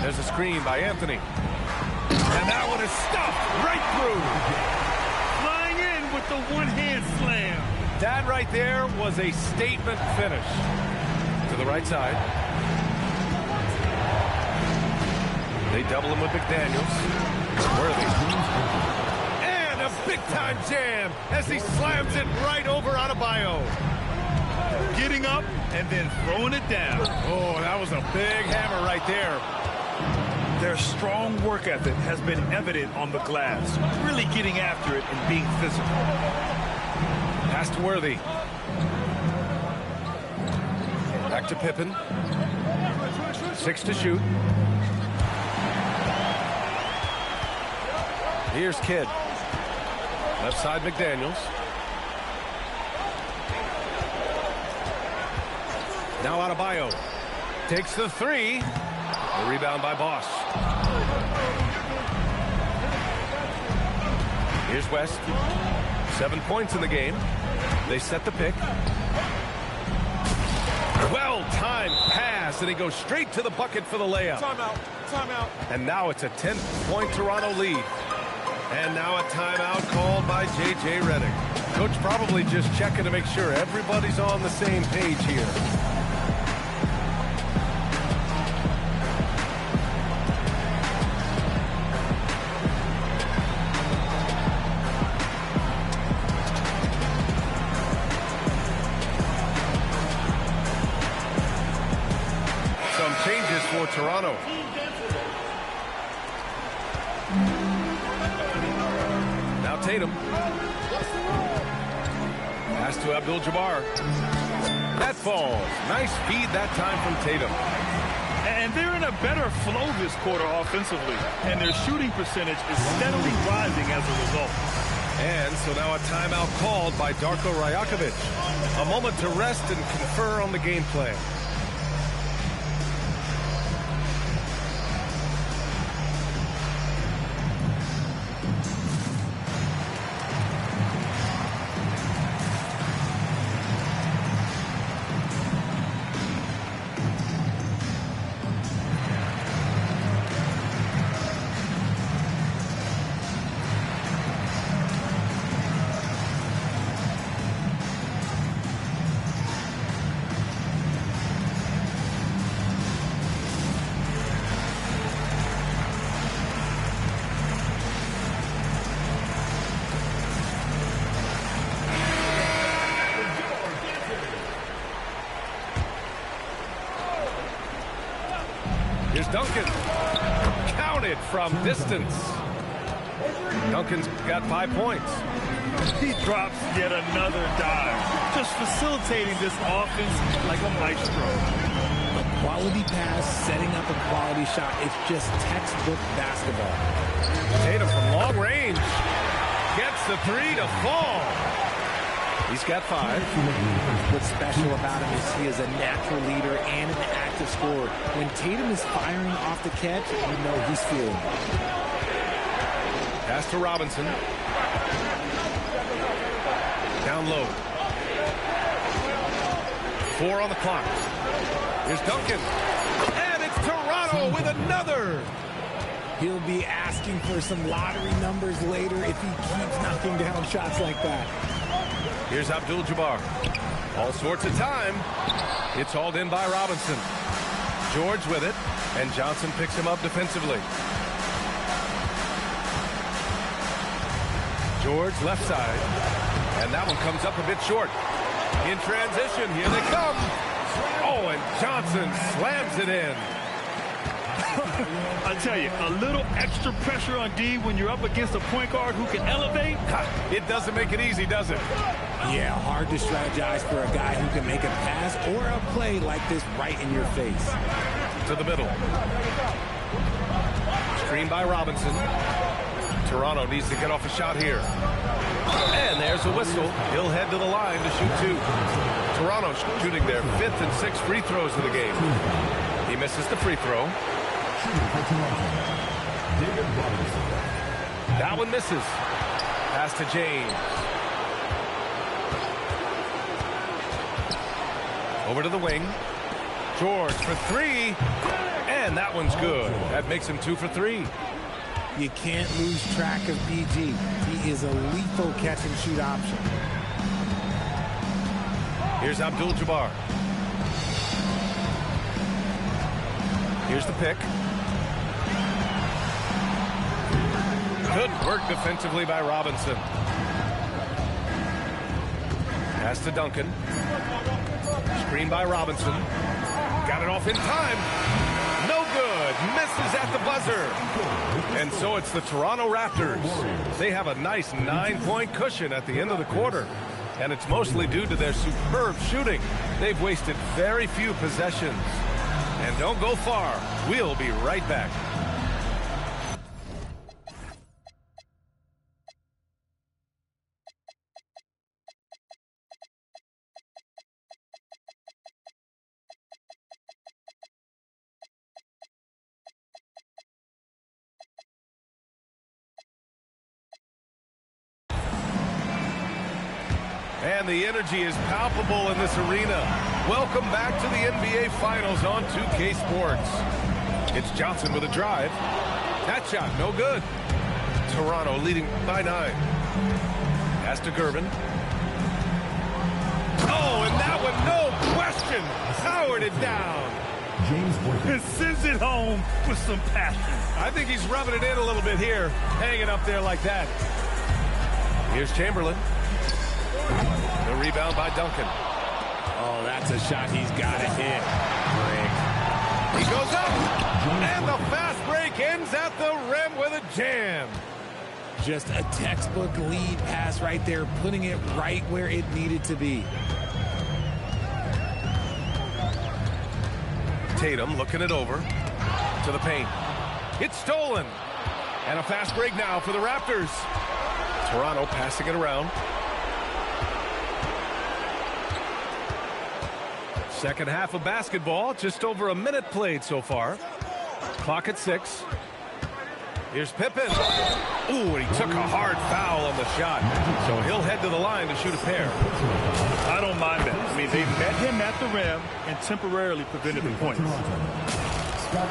There's a screen by Anthony. And that one is stuffed right through. Flying in with the one-hand slam. That right there was a statement finish. To the right side. They double him with McDaniels. Worthy. And a big-time jam as he slams it right over Adebayo. Getting up and then throwing it down. Oh, that was a big hammer right there. Their strong work ethic has been evident on the glass, really getting after it and being physical. Pass to Worthy. Back to Pippen. 6 to shoot. Here's Kidd. Left side McDaniels. Now Adebayo. Takes the three. The rebound by Bosch. Here's West. 7 points in the game. They set the pick. Well-timed pass, and he goes straight to the bucket for the layup. Timeout. Timeout. And now it's a 10-point Toronto lead. And now a timeout called by J.J. Redick. Coach probably just checking to make sure everybody's on the same page here. Some changes for Toronto. Now Tatum. Pass to Abdul-Jabbar. That falls. Nice feed that time from Tatum. And they're in a better flow this quarter offensively, and their shooting percentage is steadily rising as a result. And so now a timeout called by Darko Rajakovic. A moment to rest and confer on the game plan. Here's Duncan. Counted from distance. Duncan's got 5 points. He drops yet another dive, just facilitating this offense like a maestro. A quality pass, setting up a quality shot. It's just textbook basketball. Tatum from long range gets the three to fall. He's got 5. What's special about him is he is a natural leader and an active scorer. When Tatum is firing off the catch, you know he's feeling it. Pass to Robinson. Down low. 4 on the clock. Here's Duncan. And it's Toronto with another. He'll be asking for some lottery numbers later if he keeps knocking down shots like that. Here's Abdul-Jabbar. All sorts of time. It's hauled in by Robinson. George with it, and Johnson picks him up defensively. George left side, and that one comes up a bit short. In transition, here they come. Oh, and Johnson slams it in. I tell you, a little extra pressure on D when you're up against a point guard who can elevate. It doesn't make it easy, does it? Yeah, hard to strategize for a guy who can make a pass or a play like this right in your face. To the middle. Screen by Robinson. Toronto needs to get off a shot here. And there's a whistle. He'll head to the line to shoot 2. Toronto shooting their 5th and 6th free throws of the game. He misses the free throw. That one misses. Pass to James. Over to the wing. George for 3. And that one's good. That makes him 2 for 3. You can't lose track of PG. He is a lethal catch-and-shoot option. Here's Abdul-Jabbar. Here's the pick. Good work defensively by Robinson. Pass to Duncan. Screen by Robinson. Got it off in time. No good. Misses at the buzzer. And so it's the Toronto Raptors. They have a nice 9-point cushion at the end of the quarter. And it's mostly due to their superb shooting. They've wasted very few possessions. And don't go far. We'll be right back. And the energy is palpable in this arena. Welcome back to the NBA Finals on 2K Sports. It's Johnson with a drive. That shot, no good. Toronto leading by 9. Pass to Gervin. Oh, and that one, no question, powered it down. And sends it home with some passion. I think he's rubbing it in a little bit here, hanging up there like that. Here's Chamberlain. The rebound by Duncan. Oh, that's a shot he's got to hit. He goes up, and the fast break ends at the rim with a jam. Just a textbook lead pass right there, putting it right where it needed to be. Tatum looking it over to the paint. It's stolen. And a fast break now for the Raptors. Toronto passing it around. Second half of basketball, just over a minute played so far. Clock at 6. Here's Pippen. Ooh, and he took a hard foul on the shot. So he'll head to the line to shoot a pair. I don't mind that. I mean, they met him at the rim and temporarily prevented the points.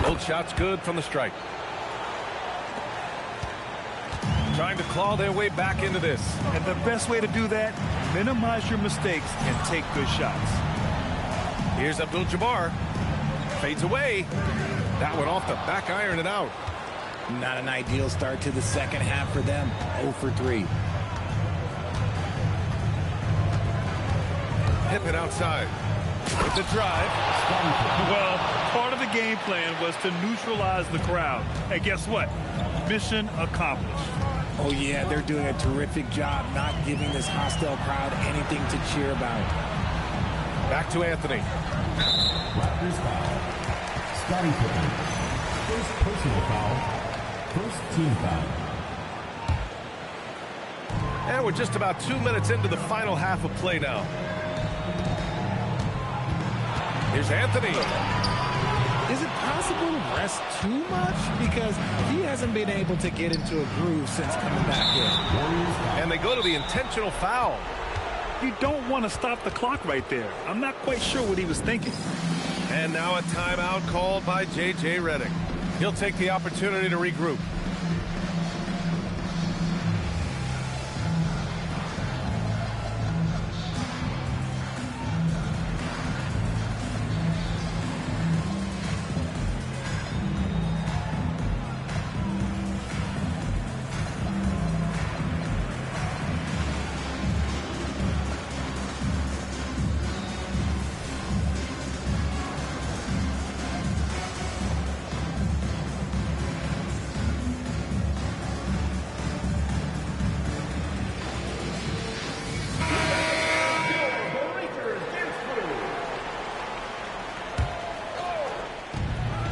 Both shots good from the strike. Trying to claw their way back into this. And the best way to do that, minimize your mistakes and take good shots. Here's Abdul-Jabbar. Fades away. That one off the back iron and out. Not an ideal start to the second half for them. 0 for 3. Pippen outside with the drive. Well, part of the game plan was to neutralize the crowd. And guess what? Mission accomplished. Oh, yeah, they're doing a terrific job not giving this hostile crowd anything to cheer about. Back to Anthony. Raptors foul. Scottie Pippen. First personal foul. First team foul. And we're just about 2 minutes into the final half of play now. Here's Anthony. Is it possible to rest too much? Because he hasn't been able to get into a groove since coming back in. And they go to the intentional foul. You don't want to stop the clock right there. I'm not quite sure what he was thinking. And now a timeout called by J.J. Redick. He'll take the opportunity to regroup.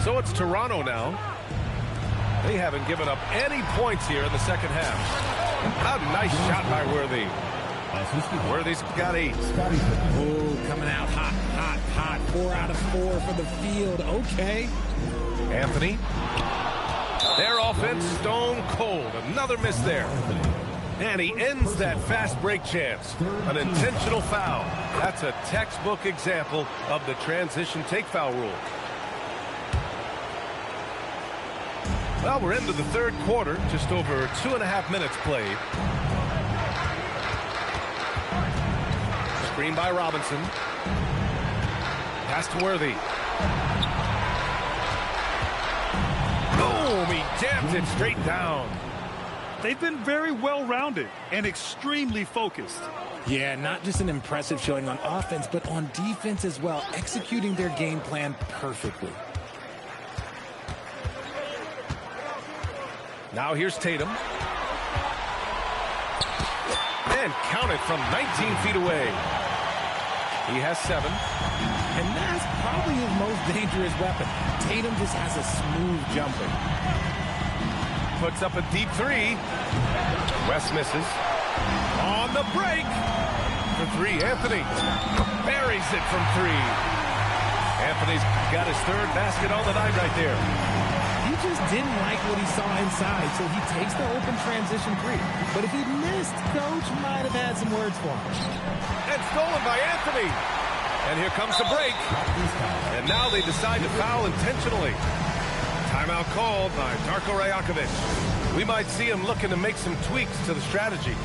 So it's Toronto now. They haven't given up any points here in the second half. A nice shot by Worthy. Worthy's got 8. Oh, coming out hot, hot, hot. 4 out of 4 for the field. Okay. Anthony. Their offense stone cold. Another miss there. And he ends that fast break chance. An intentional foul. That's a textbook example of the transition take foul rule. Well, we're into the third quarter, just over 2.5 minutes played. Screen by Robinson. Pass to Worthy. Boom! He jams it straight down. They've been very well-rounded and extremely focused. Yeah, not just an impressive showing on offense, but on defense as well, executing their game plan perfectly. Now here's Tatum. And count it from 19 feet away. He has 7. And that's probably his most dangerous weapon. Tatum just has a smooth jumper. Puts up a deep 3. West misses. On the break. For 3, Anthony. Buries it from 3. Anthony's got his 3rd basket on the night right there. He just didn't like what he saw inside, so he takes the open transition 3. But if he missed, Coach might have had some words for him. And stolen by Anthony. And here comes the break. And now they decide to foul intentionally. Timeout called by Darko Rajakovic. We might see him looking to make some tweaks to the strategy.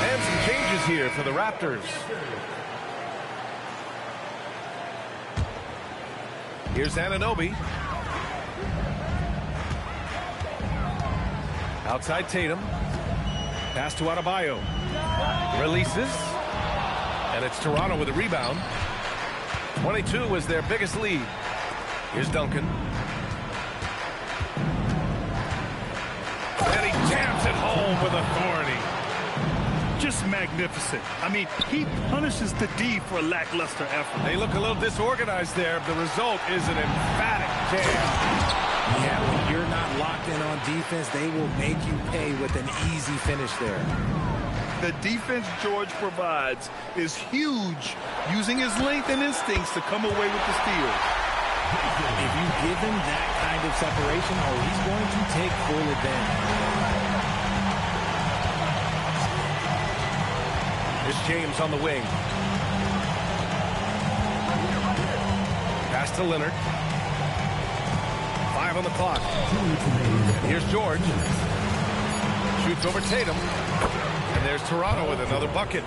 And some changes here for the Raptors. Here's Anunoby. Outside Tatum. Pass to Adebayo. Releases. And it's Toronto with a rebound. 22 was their biggest lead. Here's Duncan. And he jams it home with authority. Just magnificent. I mean, he punishes the D for a lackluster effort. They look a little disorganized there. The result is an emphatic jam. Yeah, when you're not locked in on defense, they will make you pay with an easy finish there. The defense George provides is huge, using his length and instincts to come away with the steal. If you give him that kind of separation, he's going to take full advantage. Here's James on the wing. Pass to Leonard. 5 on the clock. Here's George. Shoots over Tatum. And there's Toronto with another bucket.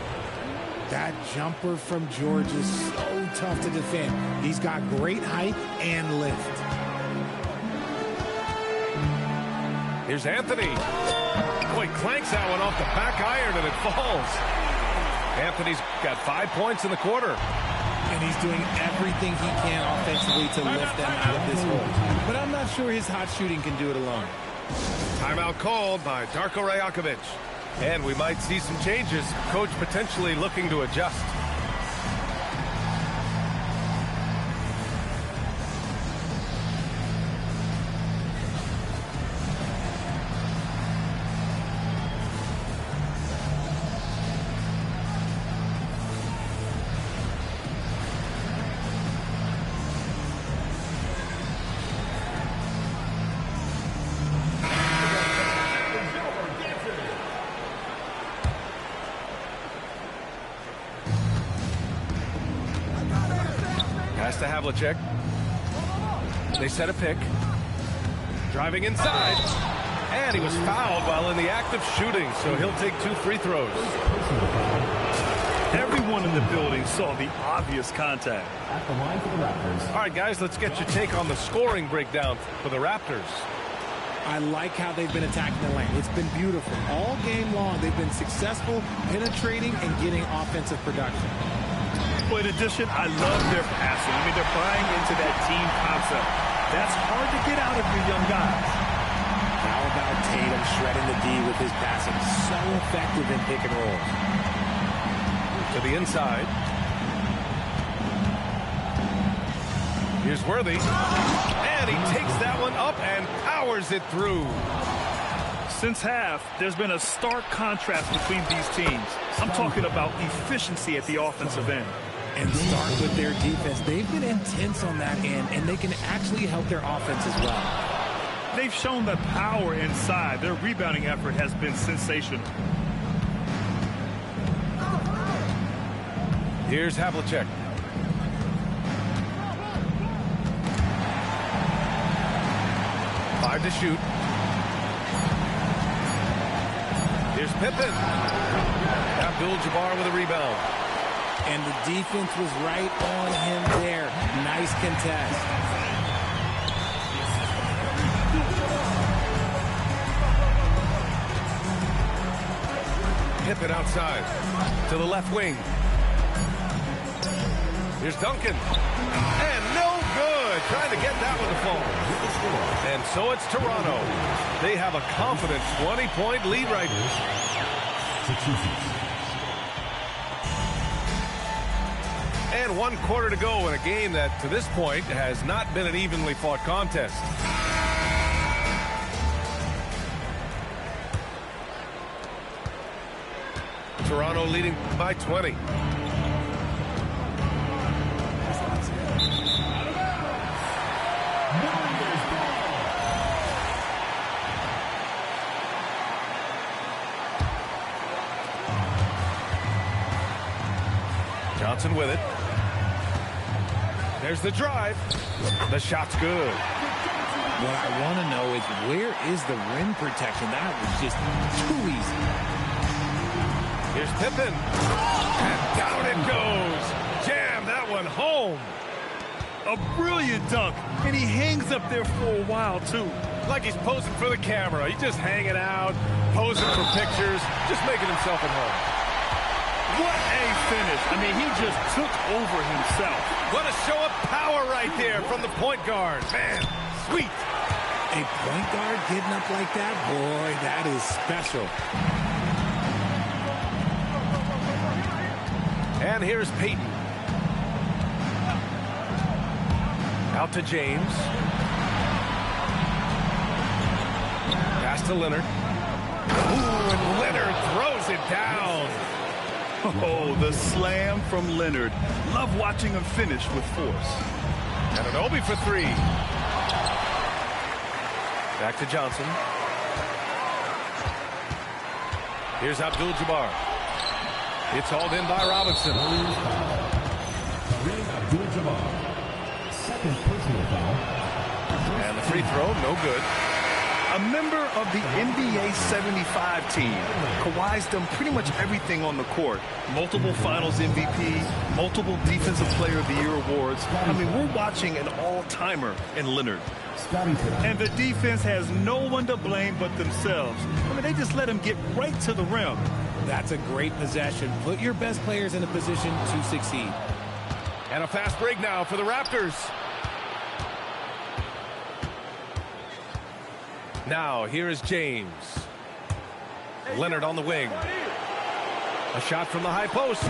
That jumper from George is so tough to defend. He's got great height and lift. Here's Anthony. Boy, clanks that one off the back iron and it falls. Anthony's got 5 points in the quarter. And he's doing everything he can offensively to lift them out of this hole. But I'm not sure his hot shooting can do it alone. Timeout called by Darko Rajakovic. And we might see some changes. Coach potentially looking to adjust. Pass to Havlicek. They set a pick. Driving inside. And he was fouled while in the act of shooting, so he'll take 2 free throws. Everyone in the building saw the obvious contact. At the line for the Raptors. All right, guys, let's get your take on the scoring breakdown for the Raptors. I like how they've been attacking the lane. It's been beautiful. All game long, they've been successful penetrating and getting offensive production. But in addition, I love their passing. I mean, they're buying into that team concept. That's hard to get out of your young guys. How about Tatum shredding the D with his passing? So effective in pick and roll. To the inside. Here's Worthy. And he takes that one up and powers it through. Since half, there's been a stark contrast between these teams. I'm talking about efficiency at the offensive end. And start with their defense. They've been intense on that end, and they can actually help their offense as well. They've shown the power inside. Their rebounding effort has been sensational. Here's Havlicek. Five to shoot. Here's Pippen. Abdul-Jabbar with a rebound. And the defense was right on him there. Nice contest. Pippen outside to the left wing. Here's Duncan. And no good. Trying to get that one to fall. And so it's Toronto. They have a confident 20-point lead right now. And 1 quarter to go in a game that, to this point, has not been an evenly fought contest. Toronto leading by 20. Johnson with it. There's the drive. The shot's good. What I want to know is, where is the rim protection? That was just too easy. Here's Pippen. And down it goes. Jam that one home. A brilliant dunk. And he hangs up there for a while, too. Like he's posing for the camera. He's just hanging out, posing for pictures, just making himself at home. What a finish. I mean, he just took over himself. What a show of power right there from the point guard. Man, sweet. A point guard getting up like that? Boy, that is special. And here's Peyton. Out to James. Pass to Leonard. Ooh, and Leonard throws it down. Oh, the slam from Leonard. Love watching him finish with force. Anunoby for three. Back to Johnson. Here's Abdul-Jabbar. It's hauled in by Robinson. Abdul-Jabbar. Second personal foul. And the free throw, no good. A member of the NBA 75 team. Kawhi's done pretty much everything on the court. Multiple Finals MVP, multiple Defensive Player of the Year awards. I mean, we're watching an all-timer in Leonard. And the defense has no one to blame but themselves. I mean, they just let him get right to the rim. That's a great possession. Put your best players in a position to succeed. And a fast break now for the Raptors. Now, here is James. Leonard on the wing. A shot from the high post.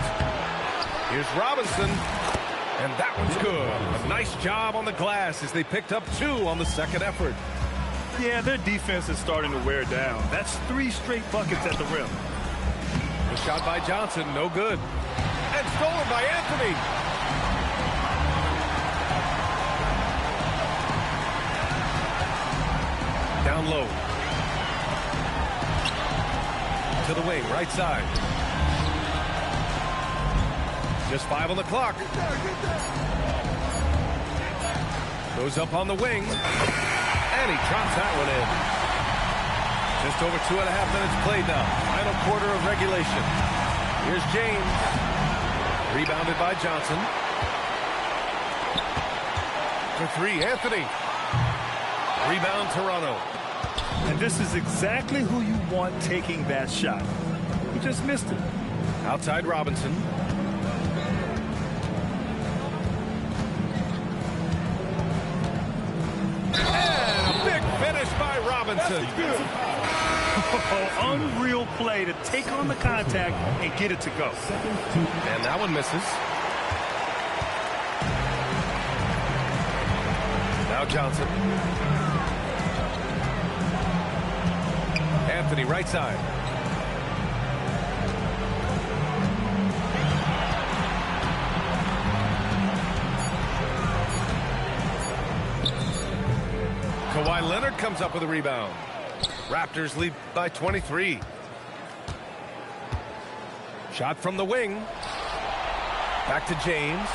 Here's Robinson. And that one's good. A nice job on the glass as they picked up 2 on the second effort. Yeah, their defense is starting to wear down. That's 3 straight buckets at the rim. The shot by Johnson, no good. And stolen by Anthony. Down low. To the wing, right side. Just 5 on the clock. Goes up on the wing. And he drops that one in. Just over 2.5 minutes played now. Final quarter of regulation. Here's James. Rebounded by Johnson. For 3, Anthony. Rebound, Toronto. And this is exactly who you want taking that shot. He just missed it. Outside Robinson. And a big finish by Robinson. Unreal play to take on the contact and get it to go. And that one misses. Now Johnson. Anthony, right side. Kawhi Leonard comes up with a rebound. Raptors lead by 23. Shot from the wing. Back to James.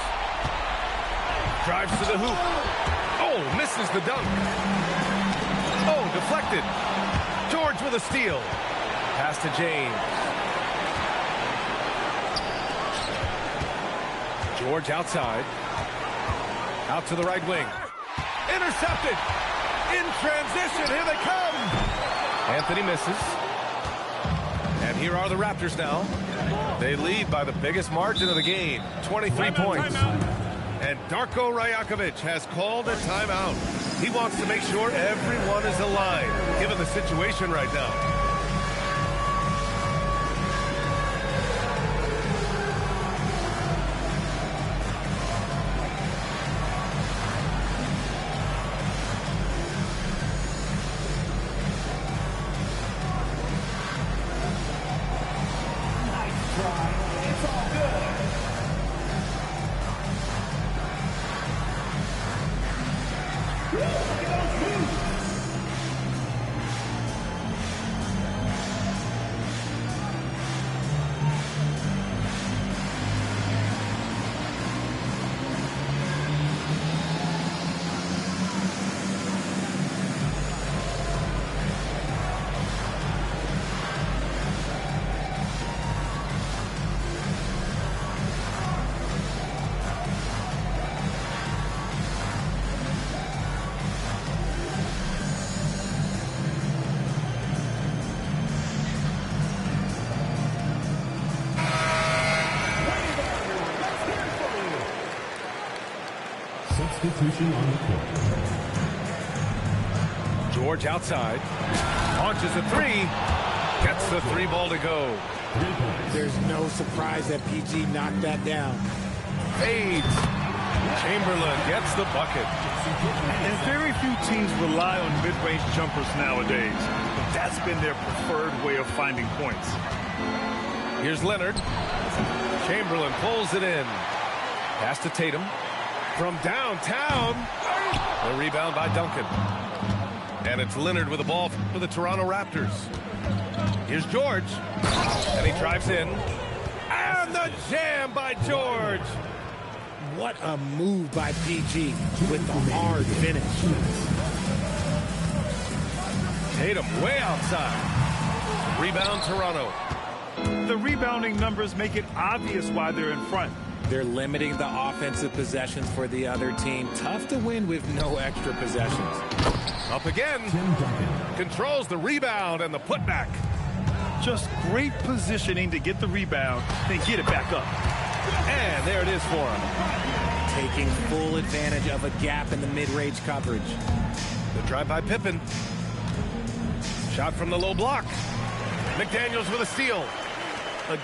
Drives to the hoop. Oh, misses the dunk. Oh, deflected. George with a steal. Pass to James. George outside. Out to the right wing. Intercepted. In transition. Here they come. Anthony misses. And here are the Raptors now. They lead by the biggest margin of the game, 23 points. And Darko Rajakovic has called a timeout. He wants to make sure everyone is aligned, given the situation right now. Substitution on the court. George outside. Launches a 3. Gets the 3 ball to go. There's no surprise that PG knocked that down. Fades. Chamberlain gets the bucket. And very few teams rely on mid-range jumpers nowadays. But that's been their preferred way of finding points. Here's Leonard. Chamberlain pulls it in. Pass to Tatum. From downtown. The rebound by Duncan. And it's Leonard with the ball for the Toronto Raptors. Here's George. And he drives in. And the jam by George. What a move by PG with the hard finish. Tatum way outside. Rebound Toronto. The rebounding numbers make it obvious why they're in front. They're limiting the offensive possessions for the other team. Tough to win with no extra possessions. Up again. Controls the rebound and the putback. Just great positioning to get the rebound, then get it back up. And there it is for him. Taking full advantage of a gap in the mid-range coverage. The drive by Pippen. Shot from the low block. McDaniels with a steal.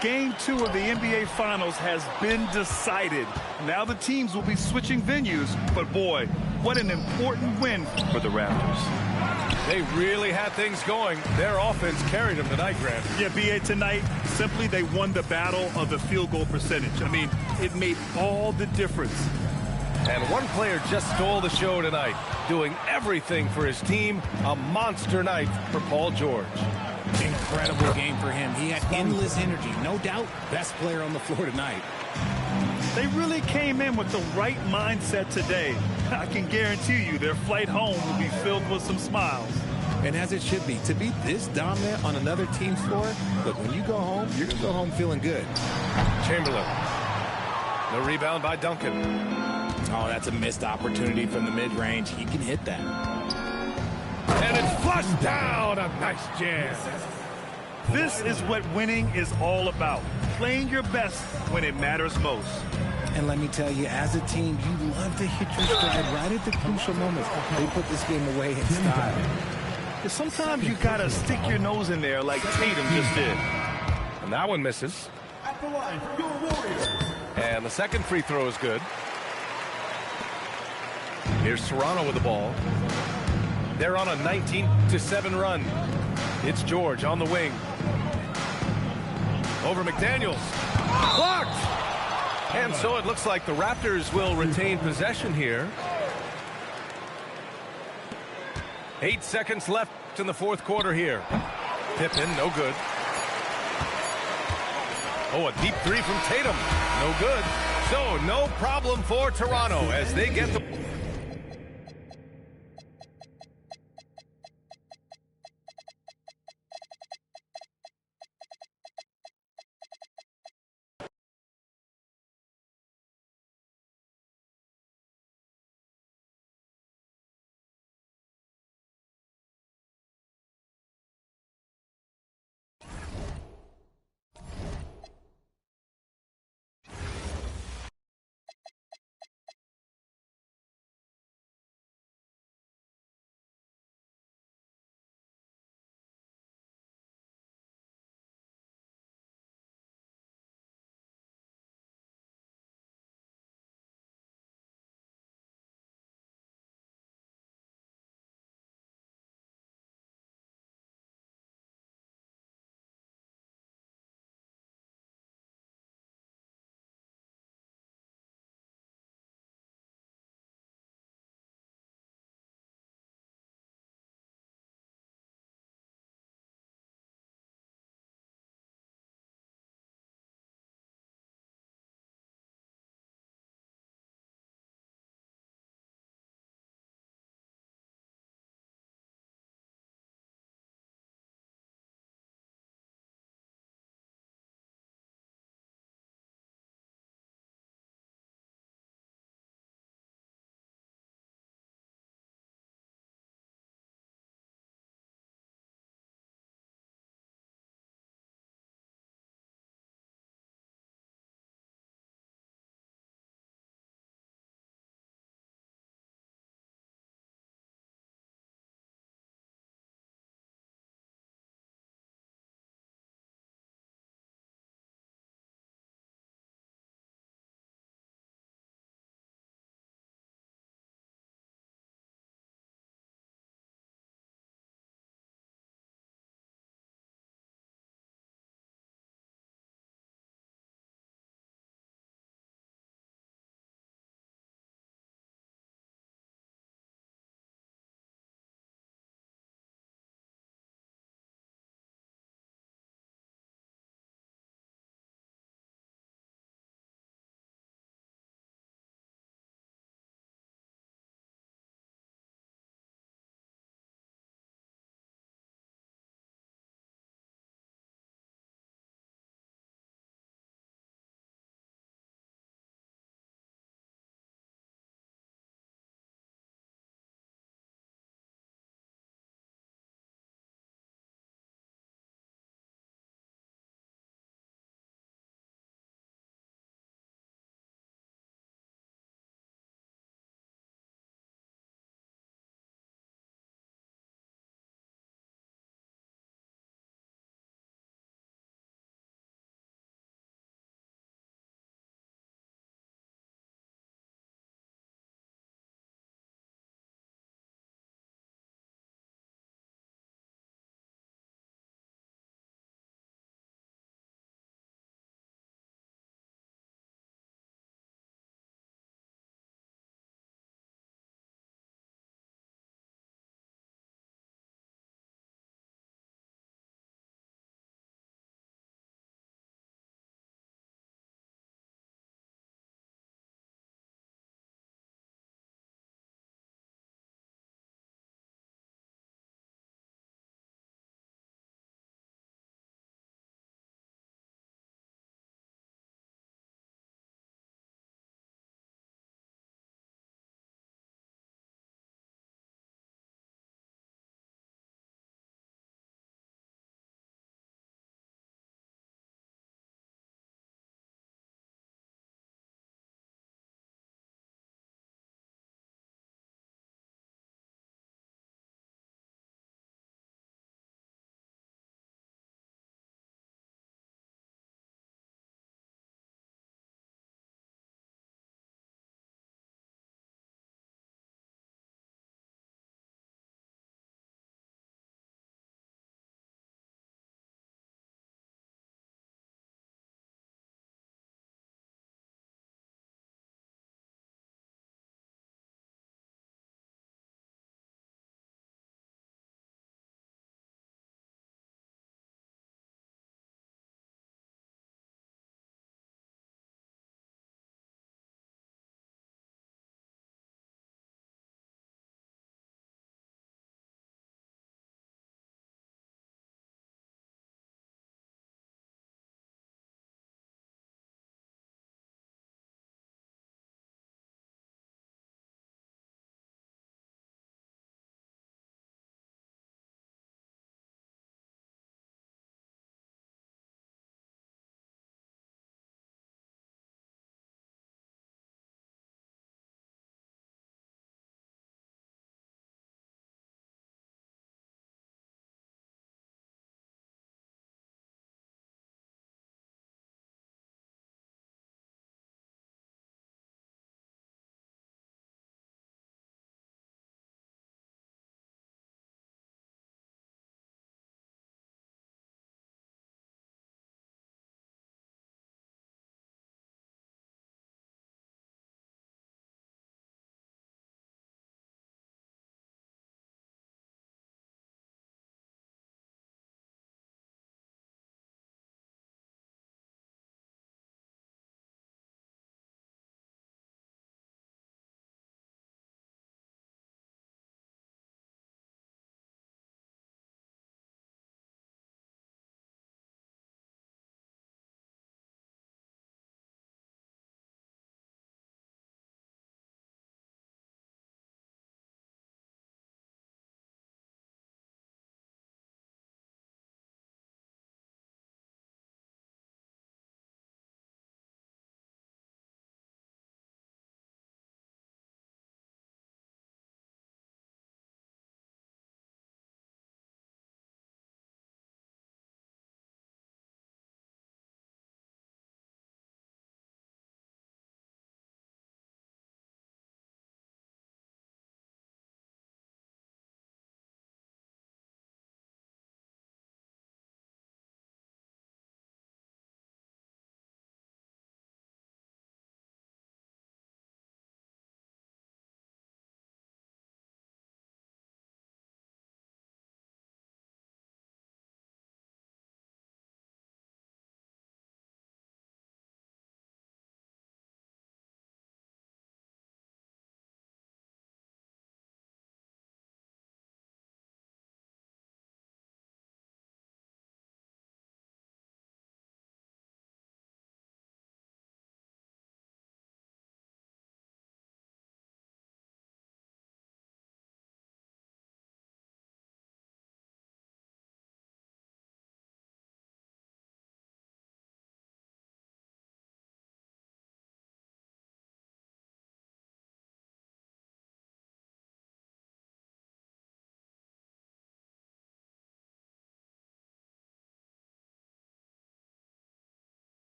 Game 2 of the NBA Finals has been decided. Now the teams will be switching venues, but boy, what an important win for the Raptors. They really had things going. Their offense carried them tonight, Grant. Yeah, B.A., tonight, simply they won the battle of the field goal percentage. I mean, it made all the difference. And one player just stole the show tonight, doing everything for his team. A monster night for Paul George. Incredible game for him. He had endless energy. No doubt, best player on the floor tonight. They really came in with the right mindset today. I can guarantee you their flight home will be filled with some smiles. And as it should be, to be this dominant on another team's floor, look, when you go home, you're going to go home feeling good. Chamberlain. The rebound by Duncan. Oh, that's a missed opportunity from the mid-range. He can hit that. And it's flushed down. A nice jam. This is what winning is all about. Playing your best when it matters most. And let me tell you, as a team, you love to hit your stride right at the crucial moments. They put this game away in style. Sometimes you got to stick your nose in there like Tatum just did. And that one misses. And the second free throw is good. Here's Toronto with the ball. They're on a 19-7 run. It's George on the wing. Over McDaniels. Blocked! And so it looks like the Raptors will retain possession here. 8 seconds left in the fourth quarter here. Pippen, no good. Oh, a deep three from Tatum. No good. So no problem for Toronto as they get the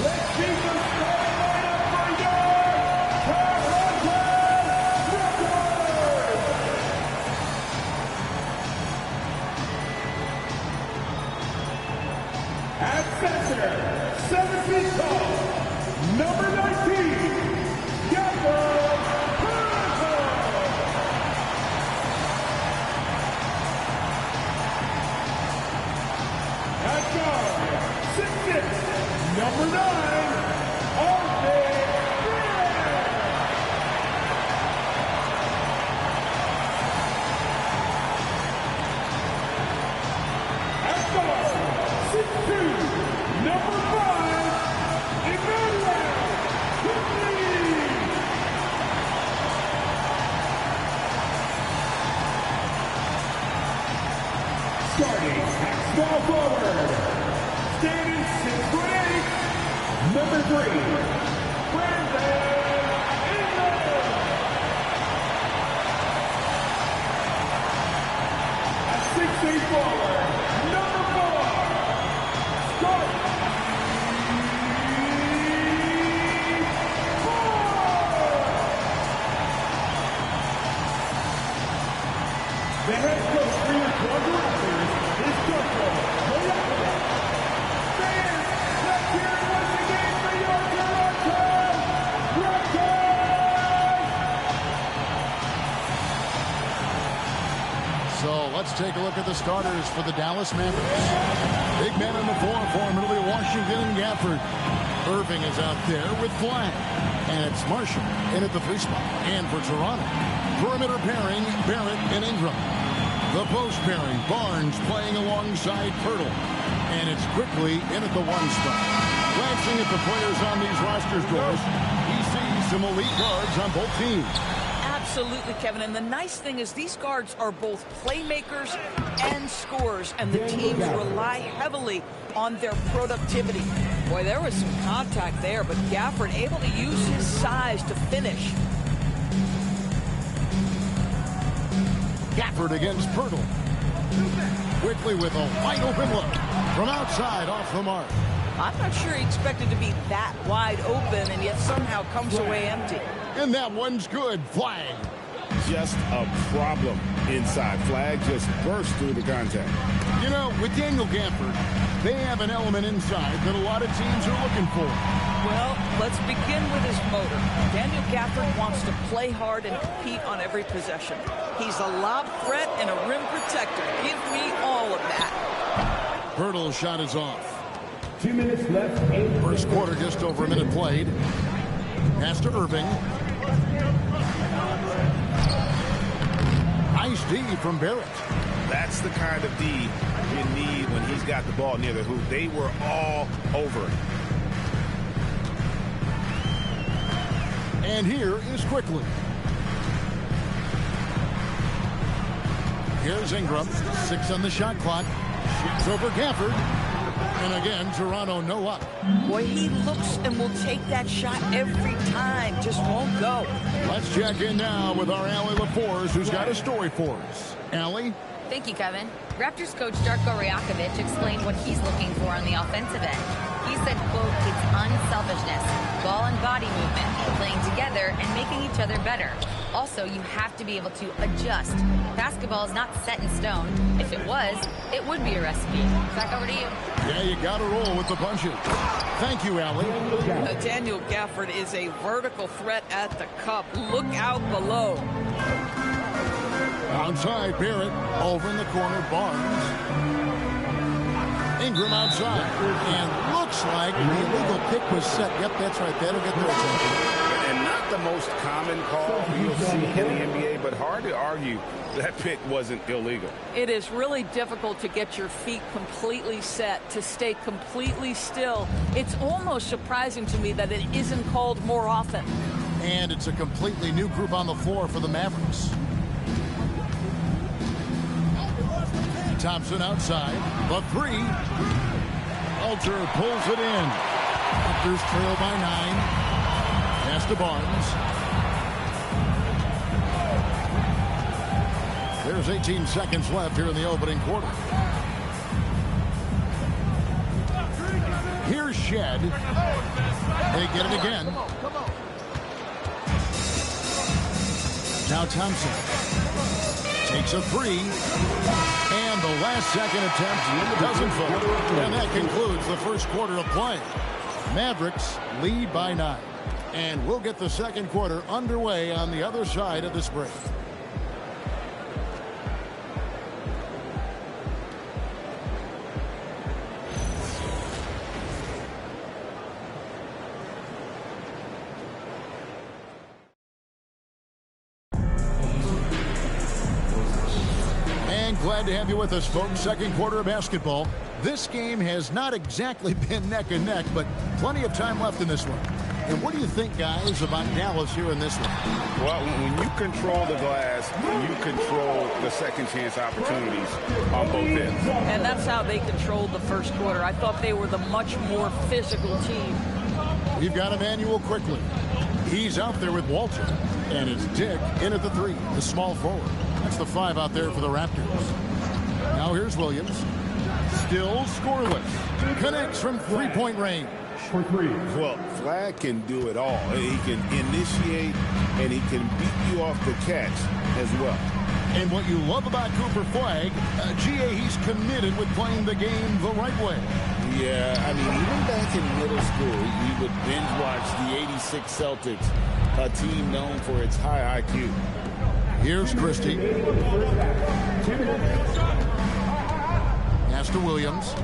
let's see the starting lineup for your Toronto Raptors. At center, 7 feet tall, number 19, Jakob Poeltl. At guard, 6'6", number 9, Austin Reeves. At guard, 6'2", number 5, Emmanuel Quickley. Starting at small forward, standing 6'8", number 3, Brandon Ingram. At 6'8" forward, number 4, Scott The head coach for your Toronto Raptors is Darko Rajakovic. Fans, let's hear it once again for your Toronto Raptors! So let's take a look at the starters for the Dallas Mavericks. Big man on the floor for Middle Washington and Gafford. Irving is out there with Flag. And it's Marshall in at the 3 spot. And for Toronto, perimeter pairing, Barrett and Ingram. The post pairing, Barnes playing alongside Poeltl. And it's Quickley in at the 1 spot. Glancing at the players on these rosters, Doris, he sees some elite guards on both teams. Absolutely, Kevin. And the nice thing is these guards are both playmakers and scorers, and the teams rely heavily on their productivity. Boy, there was some contact there, but Gafford able to use his size to finish. Gafford against Poeltl. Quickly with a wide open look from outside off the mark. I'm not sure he expected to be that wide open and yet somehow comes away empty. And that one's good. Flag. Just a problem inside. Flag just burst through the contact. You know, with Daniel Gafford, they have an element inside that a lot of teams are looking for. Well, let's begin with his motor. Daniel Gafford wants to play hard and compete on every possession. He's a lob threat and a rim protector. Give me all of that. Poeltl's shot is off. 2 minutes left. First quarter, just over a minute played. Pass to Irving. Nice D from Barrett. That's the kind of D you need when he's got the ball near the hoop. They were all over it. And here is Quickley. Here's Ingram. 6 on the shot clock. Shoots over Gafford. And again, Toronto no up. Boy, he looks and will take that shot every time. Just won't go. Let's check in now with our Allie LaForce, who's got a story for us. Allie? Thank you, Kevin. Raptors coach Darko Rajakovic explained what he's looking for on the offensive end. He said, quote, it's unselfishness, ball and body movement, playing together and making each other better. Also, you have to be able to adjust. Basketball is not set in stone. If it was, it would be a recipe. Back over to you. Yeah, you got to roll with the punches. Thank you, Allie. Daniel Gafford is a vertical threat at the cup. Look out below. Outside, Barrett. Over in the corner, Barnes. Ingram outside. And looks like the illegal pick was set. Yep, that's right. That'll get their attention. And not the most common call you'll see in the NBA, but hard to argue that pick wasn't illegal. It is really difficult to get your feet completely set, to stay completely still. It's almost surprising to me that it isn't called more often. And it's a completely new group on the floor for the Mavericks. Thompson outside. The 3. Alter pulls it in. Raptors trail by 9. Pass to Barnes. There's 18 seconds left here in the opening quarter. Here's shed. They get it again. Now Thompson takes a three. And the last second attempt doesn't fall. And that concludes the first quarter of play. Mavericks lead by 9. And we'll get the second quarter underway on the other side of this break. Glad to have you with us, folks. Second quarter of basketball. This game has not exactly been neck and neck, but plenty of time left in this one. And what do you think, guys, about Dallas here in this one? Well, when you control the glass, you control the second chance opportunities on both ends. And that's how they controlled the first quarter. I thought they were the much more physical team. We've got Emmanuel quickly. He's out there with Walter. And it's Dick in at the 3, the small forward. That's the 5 out there for the Raptors. Now here's Williams. Still scoreless. Connects from three-point range. For 3. Well, Flagg can do it all. He can initiate, and he can beat you off the catch as well. And what you love about Cooper Flagg, GA, he's committed with playing the game the right way. Yeah, I mean, even back in middle school, we would binge watch the '86 Celtics, a team known for its high IQ. Here's Christie. Pass to Williams.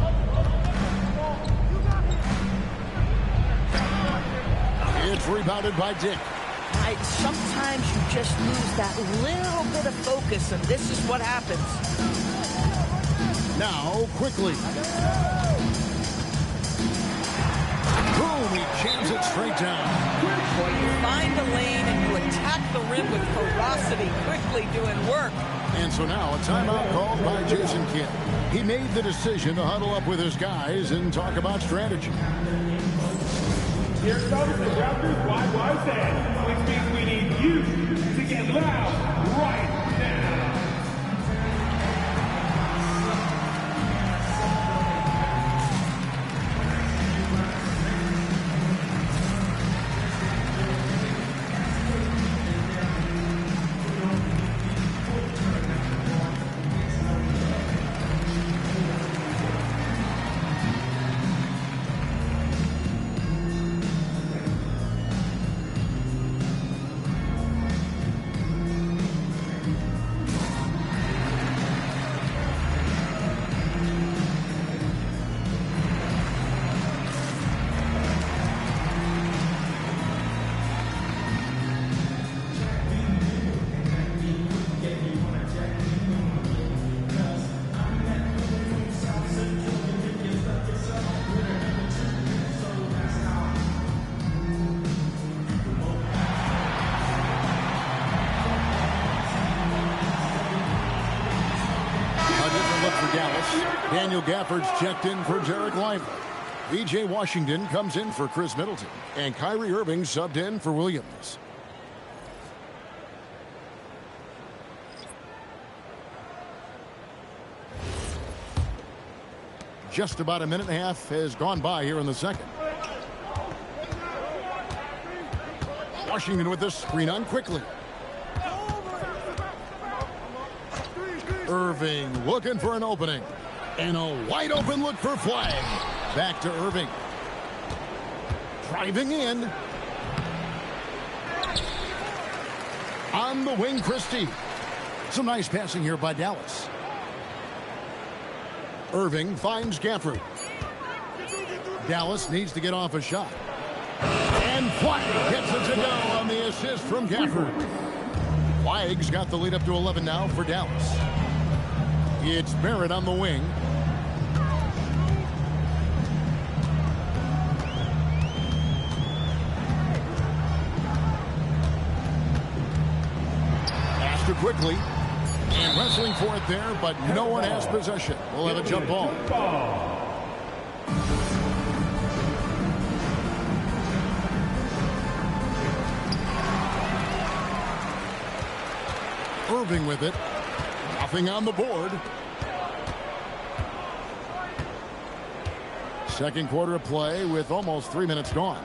It's rebounded by Dick. Sometimes you just lose that little bit of focus, and this is what happens. Now, quickly. Boom, he jams it straight down. When you find the lane and you attack the rim with ferocity, quickly doing work. And so now a timeout called by Jason Kidd. He made the decision to huddle up with his guys and talk about strategy. Here comes the Raptors wide stand, which means we need you to get loud right now. Daniel Gafford's checked in for Derek Lively. B.J. Washington comes in for Chris Middleton. And Kyrie Irving subbed in for Williams. Just about a minute and a half has gone by here in the second. Washington with the screen on quickly. Irving looking for an opening. And a wide open look for Flagg. Back to Irving. Driving in. On the wing, Christie. Some nice passing here by Dallas. Irving finds Gafford. Dallas needs to get off a shot. And Flagg gets it to go on the assist from Gafford. Flagg's got the lead up to 11 now for Dallas. It's Barrett on the wing. Master quickly. And wrestling for it there, but no one has possession. We'll have a jump ball. Irving with it. Nothing on the board. Second quarter of play with almost 3 minutes gone.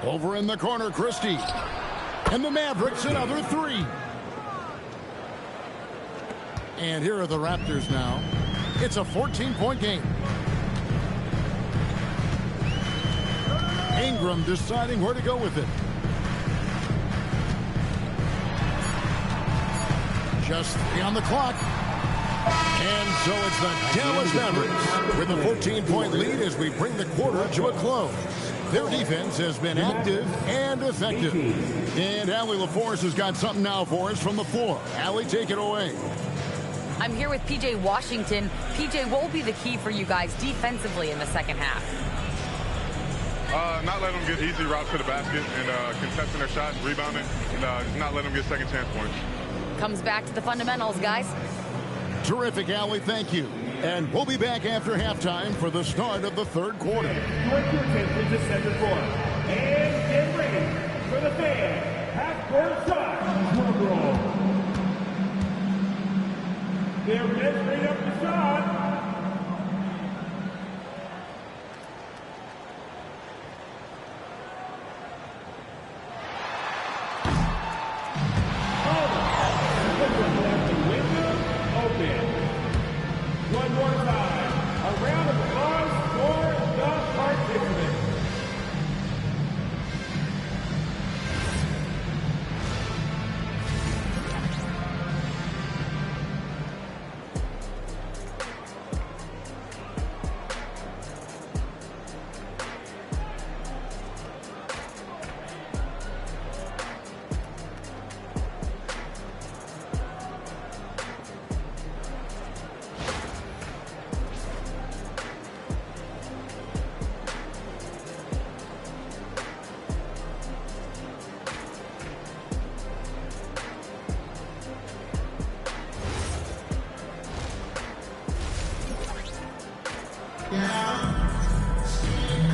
Over in the corner, Christie. And the Mavericks another three. And here are the Raptors now. It's a 14-point game. Ingram deciding where to go with it. Just 3 on the clock. And so it's the Dallas Mavericks with a 14-point lead as we bring the quarter to a close. Their defense has been active and effective. And Allie LaForce has got something now for us from the floor. Allie, take it away. I'm here with P.J. Washington. P.J., what will be the key for you guys defensively in the second half? Not letting them get easy routes to the basket and contesting their shot, rebounding, and not letting them get second chance points. Comes back to the fundamentals, guys. Terrific, Allie. Thank you. And we'll be back after halftime for the start of the third quarter. Direct your attention to center court. And get ready for the fan half-court shot. Drum roll. They're measuring up the shot. One more time, a round of applause for the participants.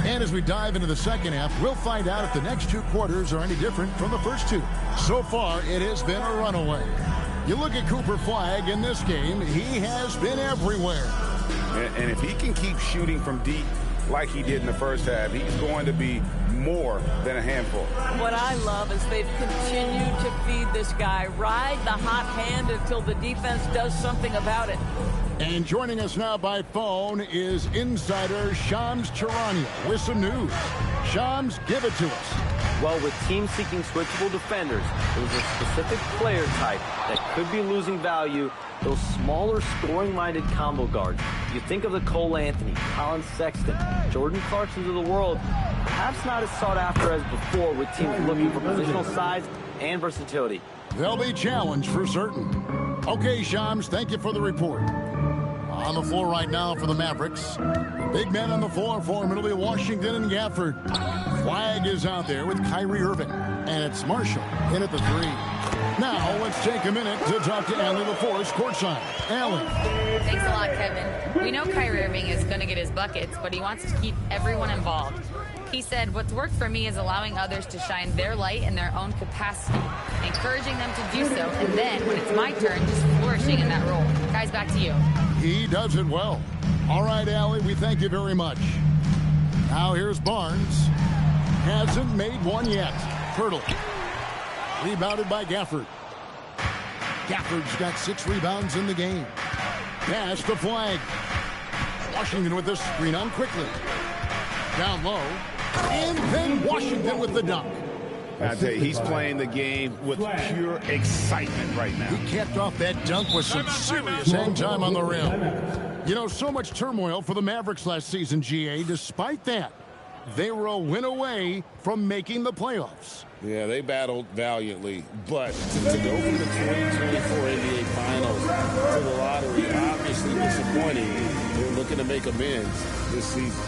And as we dive into the second half, we'll find out if the next two quarters are any different from the first two. So far, it has been a runaway. You look at Cooper Flagg in this game, he has been everywhere. And if he can keep shooting from deep like he did in the first half, he's going to be more than a handful. What I love is they've continued to feed this guy, ride the hot hand until the defense does something about it. And joining us now by phone is insider Shams Charania with some news. Shams, give it to us. Well, with teams seeking switchable defenders, there's a specific player type that could be losing value, those smaller scoring-minded combo guards. You think of the Cole Anthony, Colin Sexton, Jordan Clarksons of the world, perhaps not as sought after as before with teams looking for positional size and versatility. They'll be challenged for certain. Okay, Shams, thank you for the report. On the floor right now for the Mavericks. Big men on the floor for him. It'll be Washington and Gafford. Flagg is out there with Kyrie Irving. And it's Marshall in at the three. Now, let's take a minute to talk to Allie LaForce courtside. Allie. Thanks a lot, Kevin. We know Kyrie Irving is going to get his buckets, but he wants to keep everyone involved. He said, what's worked for me is allowing others to shine their light in their own capacity, encouraging them to do so, and then, when it's my turn, just flourishing in that role. Guys, back to you. He does it well. All right, Allie, we thank you very much. Now here's Barnes. Hasn't made one yet. Hurdle. Rebounded by Gafford. Gafford's got 6 rebounds in the game. Pass to Flagg. Washington with the screen on quickly. Down low. And then Washington with the dunk. I tell you, he's playing the game with pure excitement right now. He capped off that dunk with some serious hang time on the rim. You know, so much turmoil for the Mavericks last season, GA. Despite that, they were a win away from making the playoffs. Yeah, they battled valiantly, but to go from the 2024 NBA Finals to the lottery, obviously disappointing. They're looking to make amends this season.